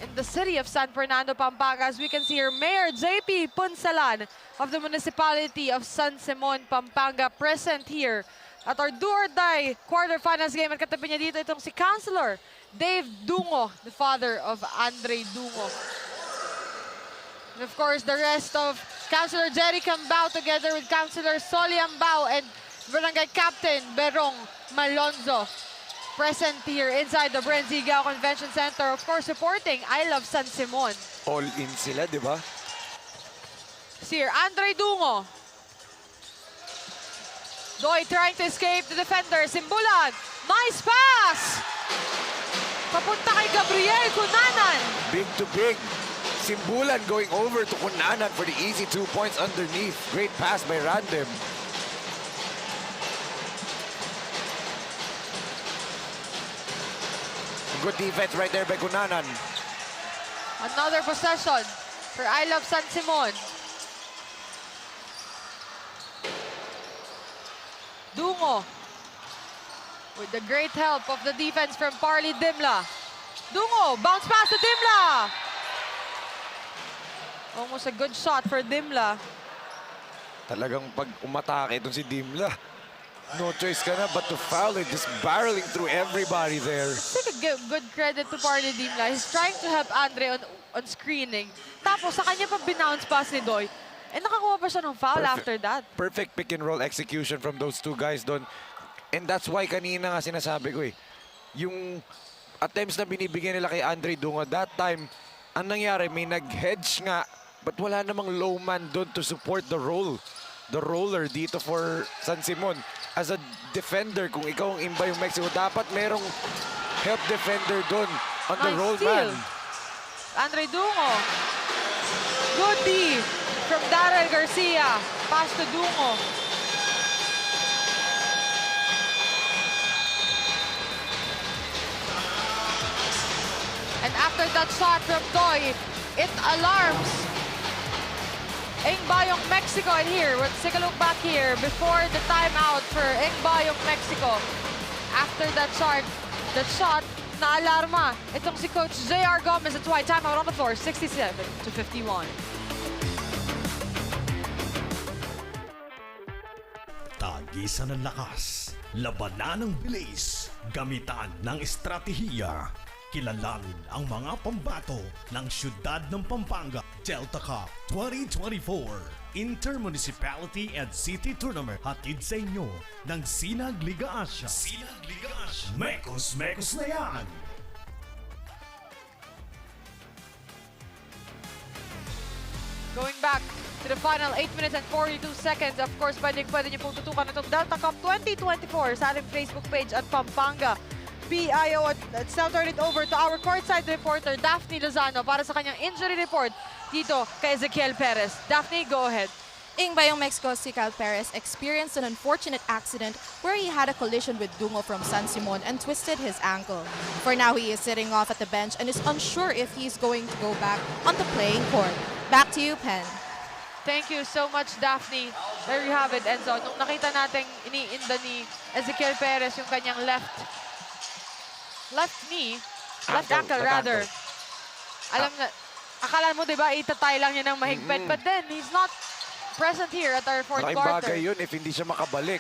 in the city of San Fernando, Pampanga. As we can see here, Mayor JP Punsalan of the Municipality of San Simon, Pampanga, present here at our do-or-die quarterfinals game. At katabi niya dito itong si Councilor Dave Dungo, the father of Andre Dungo. And of course, the rest of Councilor Jerry Cambao together with Councilor Soli Ambao and Barangay Captain Berong Malonzo present here inside the BREN GUIAO Convention Center. Of course, supporting I Love San Simon. All in sila, di ba? See here, Andre Dungo. Doy trying to escape the defender. Simbulan. Nice pass! Papunta kay Gabriel Cunanan. Big to big. Simbulan going over to Cunanan for the easy 2 points underneath. Great pass by Random. Good defense right there by Cunanan. Another possession for I Love San Simon. Dungo with the great help of the defense from Parley Dimla. Dungo, bounce pass to Dimla. Almost a good shot for Dimla. Talagang pag umatake itong si Dimla, no choice ka na but to foul it, just barreling through everybody there. Take a good credit to Parley Dimla. He's trying to help Andre on screening. Tapos sa kanya pa binounce pass ni Doy. And nakakuha pa siya ng foul after that. Perfect pick and roll execution from those two guys doon. And that's why kanina nga sinasabi ko yung attempts na binibigyan nila kay Andre Dungo, that time, ang nangyari, may nag-hedge nga, but wala namang low man doon to support the roller dito for San Simon. As a defender, kung ikaw ang imba yung Mexico, dapat merong help defender doon on the roll man. Andre Dungo. Good D from Daryl Garcia. Pass to Dungo. And after that shot from Doy, it alarms BAYUNG Mexico. And here, let's take a look back here before the timeout for BAYUNG Mexico. After that shot, na-alarma itong si Coach J.R. Gomez. That's why timeout on the floor, 67-51. Tagisan ng lakas, labanan ng bilis, gamitan ng estratehiya. Kilalanin ang mga pambato ng siyudad ng Pampanga Delta Cup 2024 Intermunicipality and City Tournament. Hatid sa inyo ng Sinag Liga Asia. Mekos na yan! Going back to the final 8 minutes and 42 seconds. Of course, pwede niyo pong tutukan itong Delta Cup 2024 sa ating Facebook page at Pampanga BIO. Let's now turn it over to our courtside reporter, Daphne Lozano, para sa kanyang injury report dito kay Ezequiel Perez. Daphne, go ahead. BAYUNG Mexico Ezequiel Perez experienced an unfortunate accident where he had a collision with Dungo from San Simon and twisted his ankle. For now, he is sitting off at the bench and is unsure if he's going to go back on the playing court. Back to you, Pen. Thank you so much, Daphne. There you have it, Enzo. Nung nakita natin iniinda ni Ezequiel Perez yung kanyang left ankle rather. Alam na, akala mo, diba, itatay lang niya ng mahigpit. But then, he's not present here at our fourth Malaking quarter. bagay yun if hindi siya makabalik.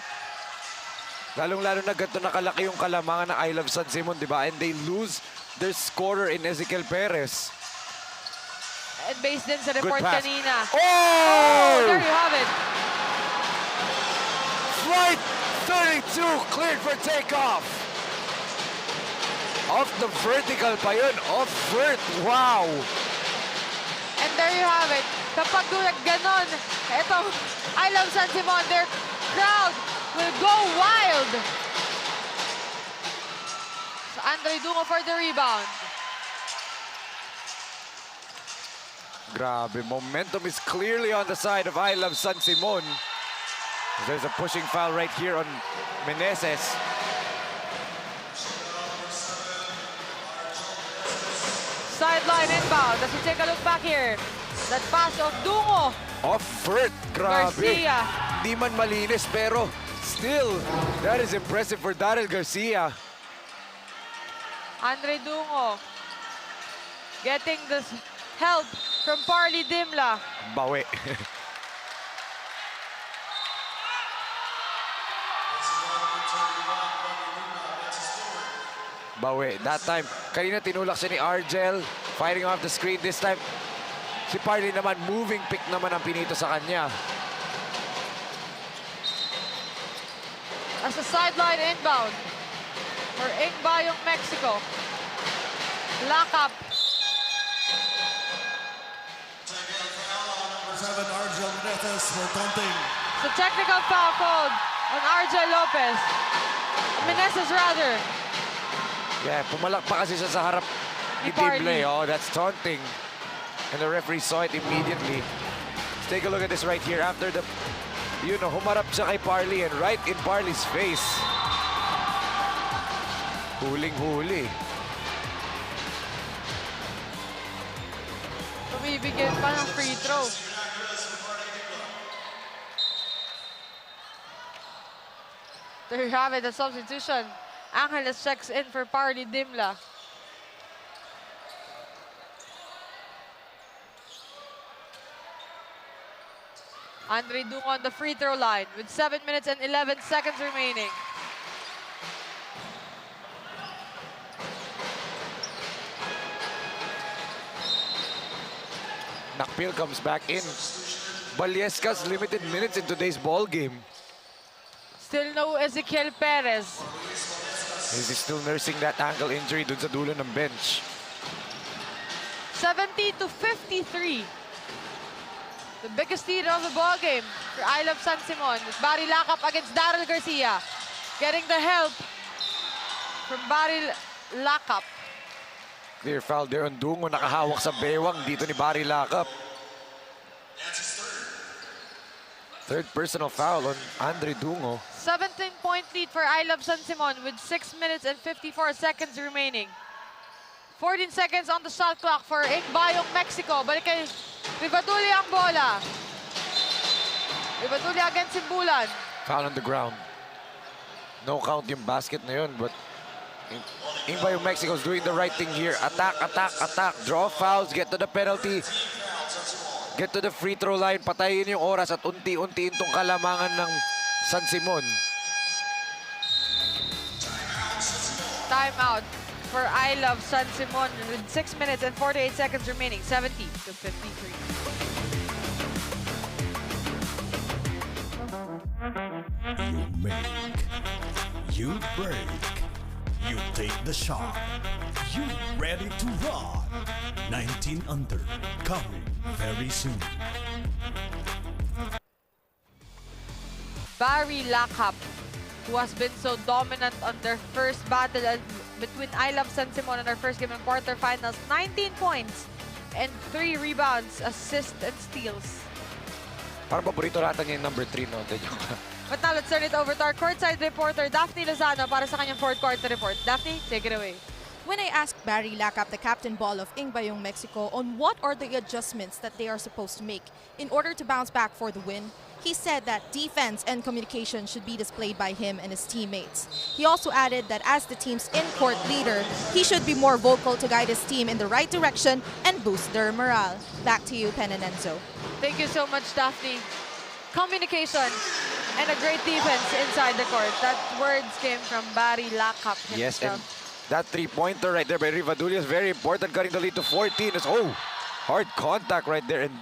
Lalong-lalo na ganito nakalaki yung kalamangan ng I Love San Simon, di ba? And they lose their scorer in Ezequiel Perez. And based din sa report pass. kanina. Oh! There you have it. Flight 32 cleared for takeoff. Off the vertical pa yun. Off vert. Wow. And there you have it. Kapag ganon, etong I Love San Simon, their crowd will go wild. So Andre Dungo for the rebound. Grabe. Momentum is clearly on the side of I Love San Simon. There's a pushing foul right here on Meneses. Sideline inbound. As we take a look back here, that pass of Dungo. Off vert. Grabe. Garcia. Di man malinis pero still, that is impressive for Daryl Garcia. Andre Dungo. getting this help from Parley Dimla. Bawi. Bawi. That time, kanina tinulak siya ni Argel. Firing off the screen. This time, si Parley naman, moving pick naman ang pinito sa kanya. As a sideline inbound for BAYUNG, Mexico. Lock up. 7, Argel Meneses for taunting. It's a technical foul called on Argel Lopez. Meneses rather. Yeah, pumalak pa kasi siya sa harap ni Ni Parley. Dimle. Oh, that's taunting. And the referee saw it immediately. Let's take a look at this right here. After the, humarap siya kay Parley and right in Parley's face. Huling-huli. Bumibigyan pa ng free throw. There you have it, the substitution. Angeles checks in for Parley Dimla. Andre Dung on the free throw line with 7 minutes and 11 seconds remaining. Nakpil comes back in. Balieska's limited minutes in today's ball game. Still no Ezequiel Perez. Is he still nursing that ankle injury dun sa dulo ng bench? 70-53. The biggest lead of the ball game for ILOVE San Simon. It's Barry Lacap against Daryl Garcia. Getting the help from Barry Lacap. Clear foul there on Dungo. Nakahawak sa bewang dito ni Barry Lacap. Third personal foul on Andre Dungo. 17-point lead for ILOVE San Simon with 6 minutes and 54 seconds remaining. 14 seconds on the shot clock for BAYUNG, Mexico. Balik kay Rivaduli ang bola. Rivaduli against Simbulan. Foul on the ground. No count yung basket na yun, but BAYUNG Mexico is doing the right thing here. Attack, attack, attack. Draw fouls, get to the penalty. Get to the free throw line. Patayin yung oras at unti-unti itong kalamangan ng San Simon. Timeout for ILOVE San Simon with 6 minutes and 48 seconds remaining. 70-53. You make, you break, you take the shot, you ready to rock. 19 under, coming very soon. Barry Lacap, who has been so dominant on their first battle between ILOVE San Simon and their first game in quarterfinals. 19 points and 3 rebounds, assists, and steals. Parang paborito rata niya yung number 3, no? But now let's turn it over to our courtside reporter, Daphne Lozano, para sa kanyang fourth quarter report. Daphne, take it away. When I asked Barry Lacap, the captain ball of BAYUNG, Mexico, on what are the adjustments that they are supposed to make in order to bounce back for the win, he said that defense and communication should be displayed by him and his teammates. He also added that as the team's in-court leader, he should be more vocal to guide his team in the right direction and boost their morale. Back to you, Pen and Enzo. Thank you so much, Daphne. Communication and a great defense inside the court. That words came from Barry Lacap himself. Yes, and that three-pointer right there by Rivaduli is very important, cutting the lead to 14. Oh, hard contact right there, and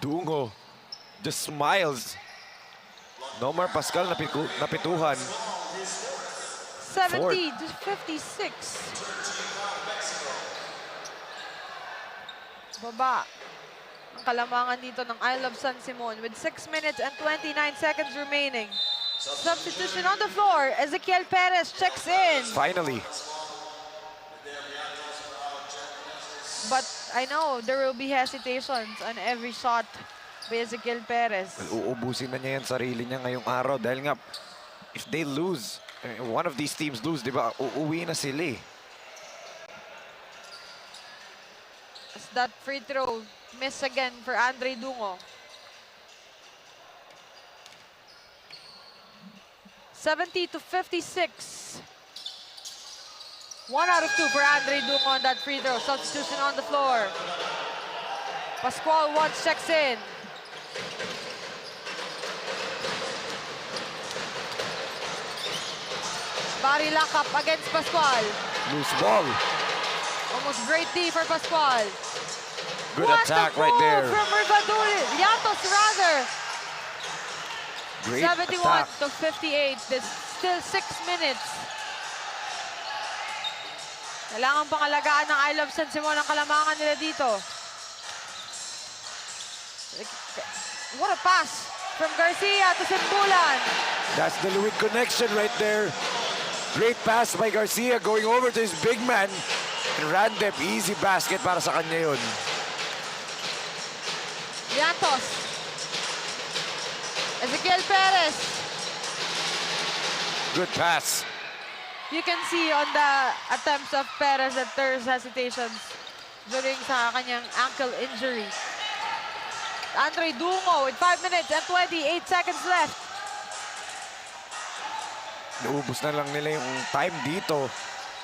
Dungo just smiles. Nomar Pascal napituhan. 70-56. Baba ang kalamangan dito ng ILOVE San Simon with 6 minutes and 29 seconds remaining. Substitution on the floor. Ezequiel Perez checks in. Finally. But I know there will be hesitations on every shot by Ezequiel Perez. Uubusin na niya yan sarili niya ngayong araw dahil nga if they lose, one of these teams lose, di ba, uuwi na sila eh. As that free throw miss again for Andre Dungo. 70-56. 1 out of 2 for Andre Dungo on that free throw. Substitution on the floor. Pascual once checks in. Body lock up against Pascual. Loose ball. Almost great D for Pascual. Good What attack a right move there. from Yantos rather. Great 71 attack. to 58. There's still 6 minutes. Kailangan pangalagaan ng I Love San Simon ang kalamangan nila dito. What a pass from Garcia to Simbulan. That's the Luit connection right there. Great pass by Garcia going over to his big man. And Randep, easy basket para sa kanya yun. Yantos. Ezequiel Perez. Good pass. You can see on the attempts of Perez that there's hesitations during sa kanyang ankle injury. Andre Dungo with 5 minutes and 28 seconds left. Naubos na lang nila yung time dito.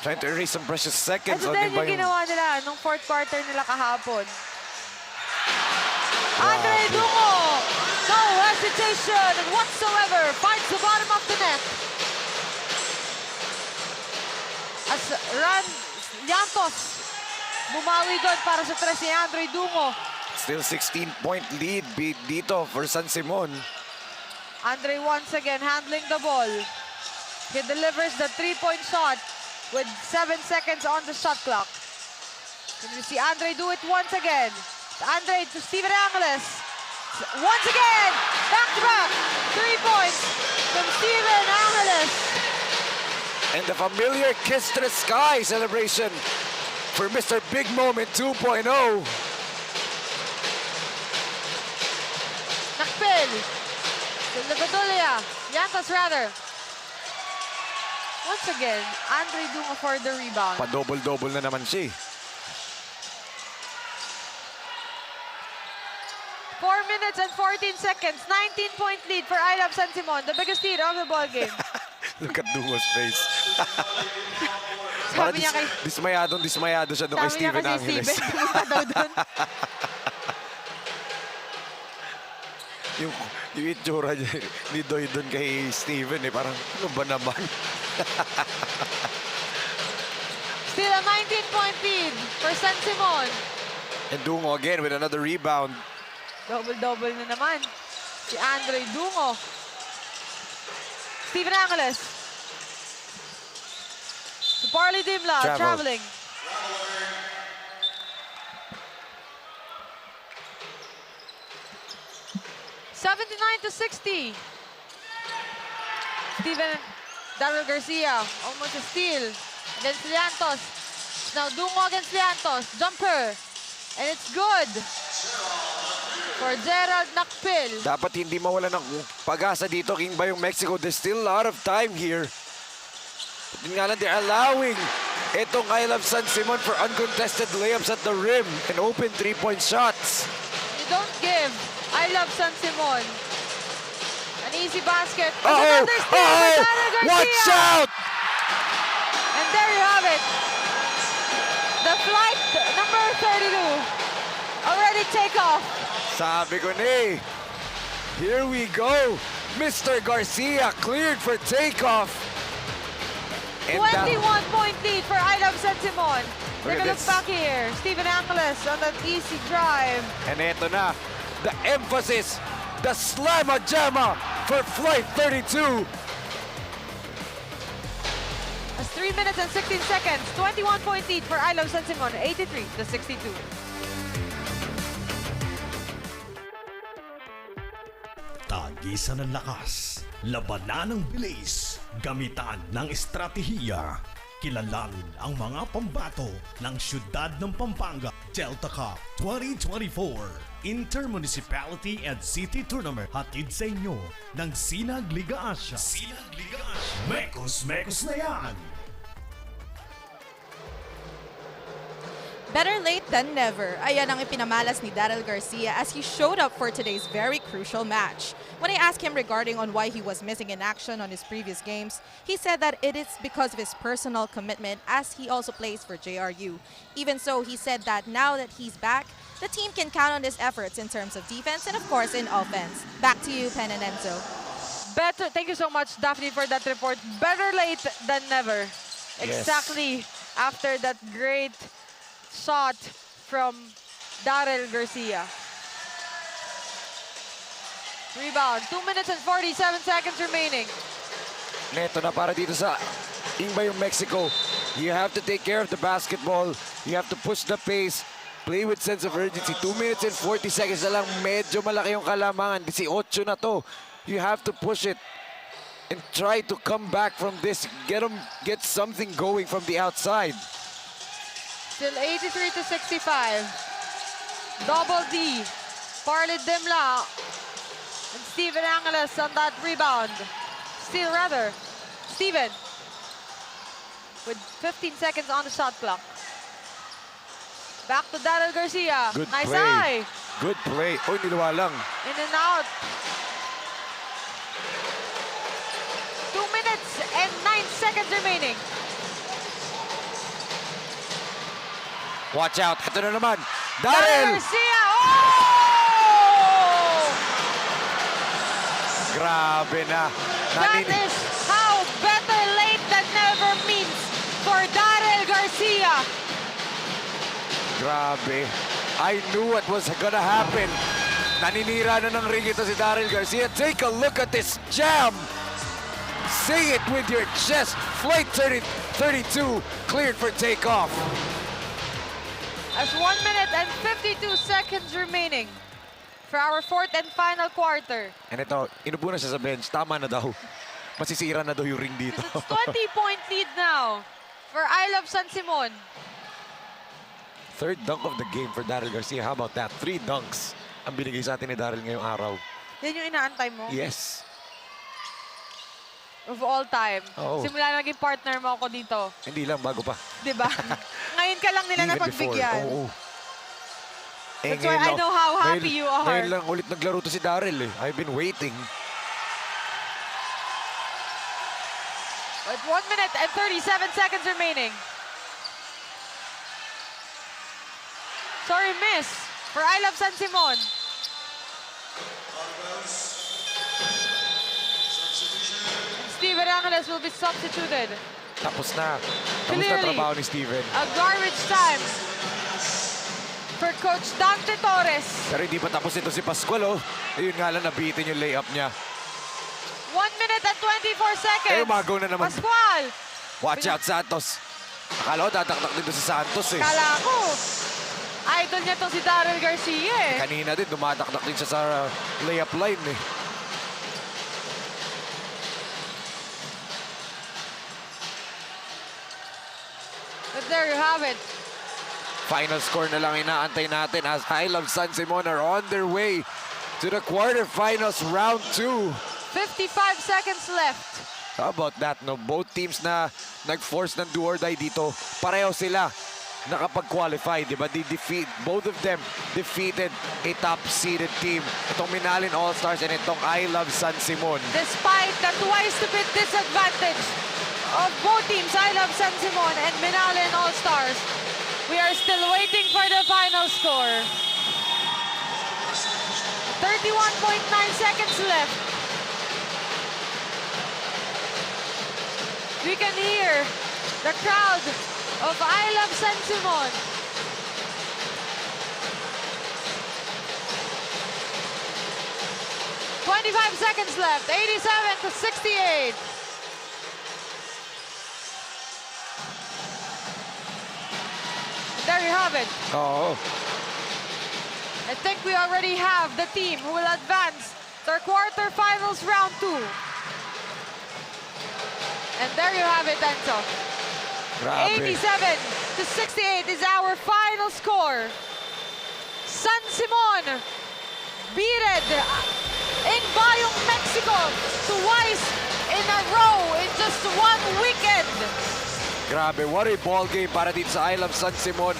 Trying to erase some precious seconds Ito on din yung Bayung. ginawa nila nung fourth quarter nila kahapon. Andre Dungo, no hesitation whatsoever, finds the bottom of the net. As Yantos bumawi doon para sa 3 si Andre Dungo. Still 16-point lead dito for San Simon. Andre once again handling the ball. He delivers the 3-point shot with 7 seconds on the shot clock. Can we see Andre do it once again? Andre to Steven Angeles. Once again, back-to-back, 3 points from Steven Angeles. And the familiar Kiss to the Sky celebration for Mr. Big Moment 2.0. Nakpil. To Livadulia. Yantos rather. Once again, Andre Dungo for the rebound. Pa-double-double na naman siya. 4 minutes and 14 seconds. 19-point lead for I Love San Simon, the biggest lead of the ball game. Look at Dungo's face. Sabi niya kay dismayado siya doon kay Sabi niya Steven kasi Angeles. Steven, pumunta daw doon. yung itsura niya ni Doy doon kay Steven parang ano ba naman? Still a 19-point lead for San Simon. And Dungo again with another rebound. Double-double na naman si Andre Dungo. Steven Angeles. To Parley Dimla, traveling. to 60. Daryl Garcia, almost a steal against Liantos. Now Dungo against Liantos, jumper, and it's good for Gerald Nakpil. Dapat hindi mawala ng pag-asa dito, King Bayong Mexico. There's still a lot of time here. But yun nga lang, they're allowing itong I Love San Simon for uncontested layups at the rim and open three-point shots. You don't give I Love San Simon an easy basket. Uh-oh! Another steal for Daryl Garcia. Watch out! And there you have it. The flight number 32 already take off. Sabi ko na here we go. Mr. Garcia cleared for takeoff. And 21-point lead for I Love San Simon. Look Take at a look this. back here. Steven Angeles on that easy drive. And eto na, the emphasis, the slamma jamma for Flight 32. That's 3 minutes and 16 seconds. 21-point lead for I Love San Simon. 83 to 62. Tagisan ng lakas, labanan ng bilis, gamitan ng estratehiya. Kilalanin ang mga pambato ng siyudad ng Pampanga Delta Cup 2024 Intermunicipality and City Tournament. Hatid sa inyo ng Sinag Liga Asia. Sinag Liga Asia. Mekos na yan! Better late than never. Ayan ang ipinamalas ni Daryl Garcia as he showed up for today's very crucial match. When I asked him regarding on why he was missing in action on his previous games, he said that it is because of his personal commitment as he also plays for JRU. Even so, he said that now that he's back, the team can count on his efforts in terms of defense and of course in offense. Back to you, Pen and Enzo. Better, thank you so much, Daphne, for that report. Better late than never. Yes. Exactly after that great shot from Daryl Garcia. Rebound, 2 minutes and 47 seconds remaining. Neto na para dito sa Bayung, Mexico. You have to take care of the basketball. You have to push the pace. Play with sense of urgency. 2 minutes and 40 seconds na lang. Medyo malaki yung kalamangan. 18 na to. You have to push it and try to come back from this. Get something going from the outside. Still 83 to 65. Double D. Parley Dimla. And Steven Angeles on that rebound. Steal rather. Steven. With 15 seconds on the shot clock. Back to Daryl Garcia. Good Nice play. eye. Good play. Oy, niluwa lang. In and out. 2 minutes and 9 seconds remaining. Watch out. Ito na naman. Daryl Daryl! Garcia. Oh! Grabe na. That is how better late than never means for Daryl Garcia. Grabe. I knew what was gonna happen. Naninira na ng ring ito si Daryl Garcia. Take a look at this jam. Say it with your chest. Flight 32 cleared for takeoff. As 1 minute and 52 seconds remaining for our fourth and final quarter. And ito, inupo na siya sa bench. Tama na daw. Masisira na daw yung ring dito. It's 20-point lead now for ILOVE San Simon. Third dunk of the game for Daryl Garcia. How about that? 3 dunks ang binigay sa atin ni Daryl ngayong araw. Yan yung inaantay mo? Yes. Of all time. Oo. Simula na naging partner mo ako dito. Hindi lang, bago pa. Diba? Ngayon ka lang nila Even napagbigyan. before. Oo. That's why I know how happy you are. Ngayon lang ulit naglaro to si Daryl eh. I've been waiting. With 1 minute and 37 seconds remaining. Sorry, miss for ILOVE San Simon. Steven Angeles will be substituted. Tapos na. Tapos na Clearly, trabaho ni Steven. A garbage time for Coach Dante Torres. Pero hindi pa tapos ito si Pascual oh. Ayun nga lang, nabitin yung layup niya. 1 minute and 24 seconds. umagaw na naman. Pascual. Watch out, Santos. Akala ko tataktak dito si Santos eh. Kala ko, idol niya tong si Daryl Garcia eh. Kanina din, dumataktak din siya sa layup line eh. But there you have it. Final score na lang inaantay natin as ILOVE San Simon are on their way to the quarterfinals round 2. 55 seconds left. How about that, no? Both teams na nag-force ng do or die dito, pareho sila nakapag-qualify, di ba? Both of them defeated a top-seeded team. Itong Minalin All-Stars and itong ILOVE San Simon. Despite the twice-to-beat disadvantage of both teams, ILOVE San Simon and Minalin All-Stars, we are still waiting for the final score. 31.9 seconds left. We can hear the crowd of ILOVE San Simon. "25 seconds left, 87 to 68. There you have it. Oo. I think we already have the team who will advance to our quarterfinals round 2. And there you have it, Enzo. Grabe. 87 to 68 is our final score. San Simon beaten in Bayung, Mexico twice in a row in just 1 weekend. Grabe, what a ball game para dito sa ILOVE San Simon.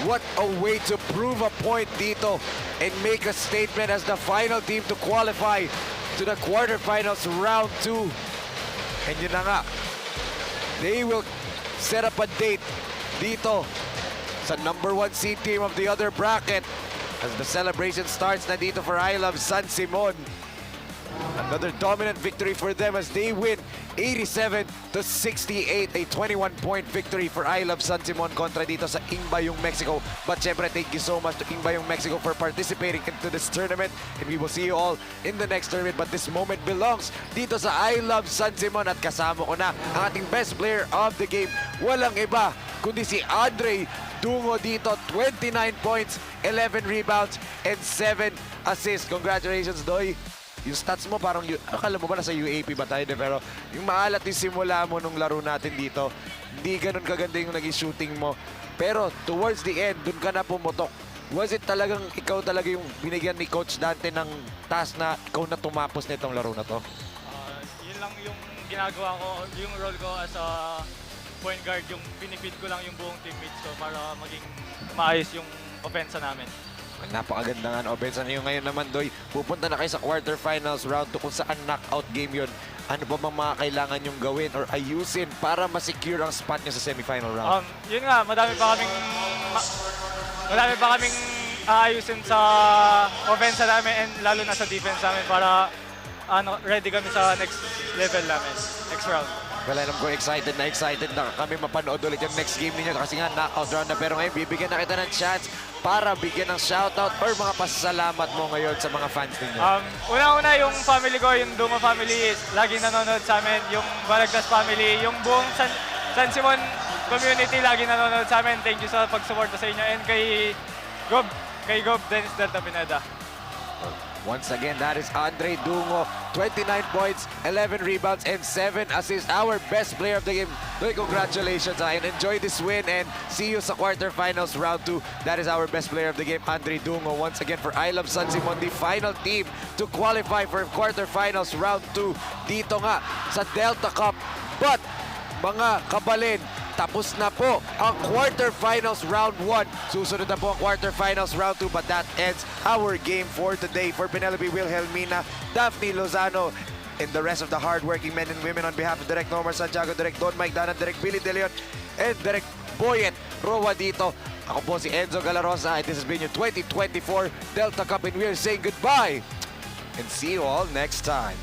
What a way to prove a point dito and make a statement as the final team to qualify to the quarterfinals round 2. And yun na nga, they will set up a date dito sa number 1 seed team of the other bracket as the celebration starts na dito for ILOVE San Simon. Another dominant victory for them as they win 87-68. A 21-point victory for ILOVE San Simon kontra dito sa BAYUNG, Mexico. But syempre, thank you so much to BAYUNG, Mexico for participating into this tournament. And we will see you all in the next tournament. But this moment belongs dito sa ILOVE San Simon. At kasama ko na ang ating best player of the game. Walang iba kundi si Andre Dungo dito. 29 points, 11 rebounds, and 7 assists. Congratulations, Doy. Yung stats mo parang, akala mo ba nasa UAP ba tayo? Pero yung maalat yung simula mo nung laro natin dito, hindi ganun kaganda yung naging shooting mo. Pero towards the end, dun ka na pumutok. Was it talagang ikaw talaga yung binigyan ni Coach Dante ng task na ikaw na tumapos nitong laro na to? Yun lang yung ginagawa ko, yung role ko as a point guard, yung pinipid ko lang yung buong teammates ko para maging maayos yung offense namin. Napakaganda nga ng offense niyo ngayon naman, Doy. Pupunta na kayo sa quarterfinals round 2 kung saan knockout game yun. Ano ba mga kailangan yung gawin or ayusin para ma-secure ang spot nyo sa semifinal round? Yun nga, madami pa kaming aayusin sa offense namin and lalo na sa defense namin para ready kami sa next level namin, next round. Well, alam ko excited na kami mapanood ulit yung next game ninyo kasi nga knockout round na. Pero ngayon, bibigyan na kita ng chance para bigyan ng shoutout or mga pasasalamat mo ngayon sa mga fans ninyo. Una-una yung family ko, yung Dungo family, laging nanonood sa amin. Yung Balagtas family, yung buong San Simon community, laging nanonood sa amin. Thank you sa pag-suporta sa inyo. And kay Gob Dennis Delta Pineda. Once again, that is Andre Dungo. 29 points, 11 rebounds, and 7 assists. Our best player of the game. Doy, congratulations and enjoy this win and see you sa quarterfinals round 2. That is our best player of the game, Andre Dungo. Once again for ILOVE San Simon, the final team to qualify for quarterfinals round 2 dito nga sa Delta Cup. But mga kabalin, tapos na po ang quarterfinals round 1. Susunod na po ang quarterfinals round 2, but that ends our game for today. For Penelope Wilhelmina, Daphne Lozano, and the rest of the hardworking men and women on behalf of Direk Nomar Santiago, Direk Don Mike Dana, Direk Billy De Leon, and Direk Boyet Roa dito. Ako po si Enzo Galarosa, and this has been your 2024 Delta Cup, and we are saying goodbye and see you all next time.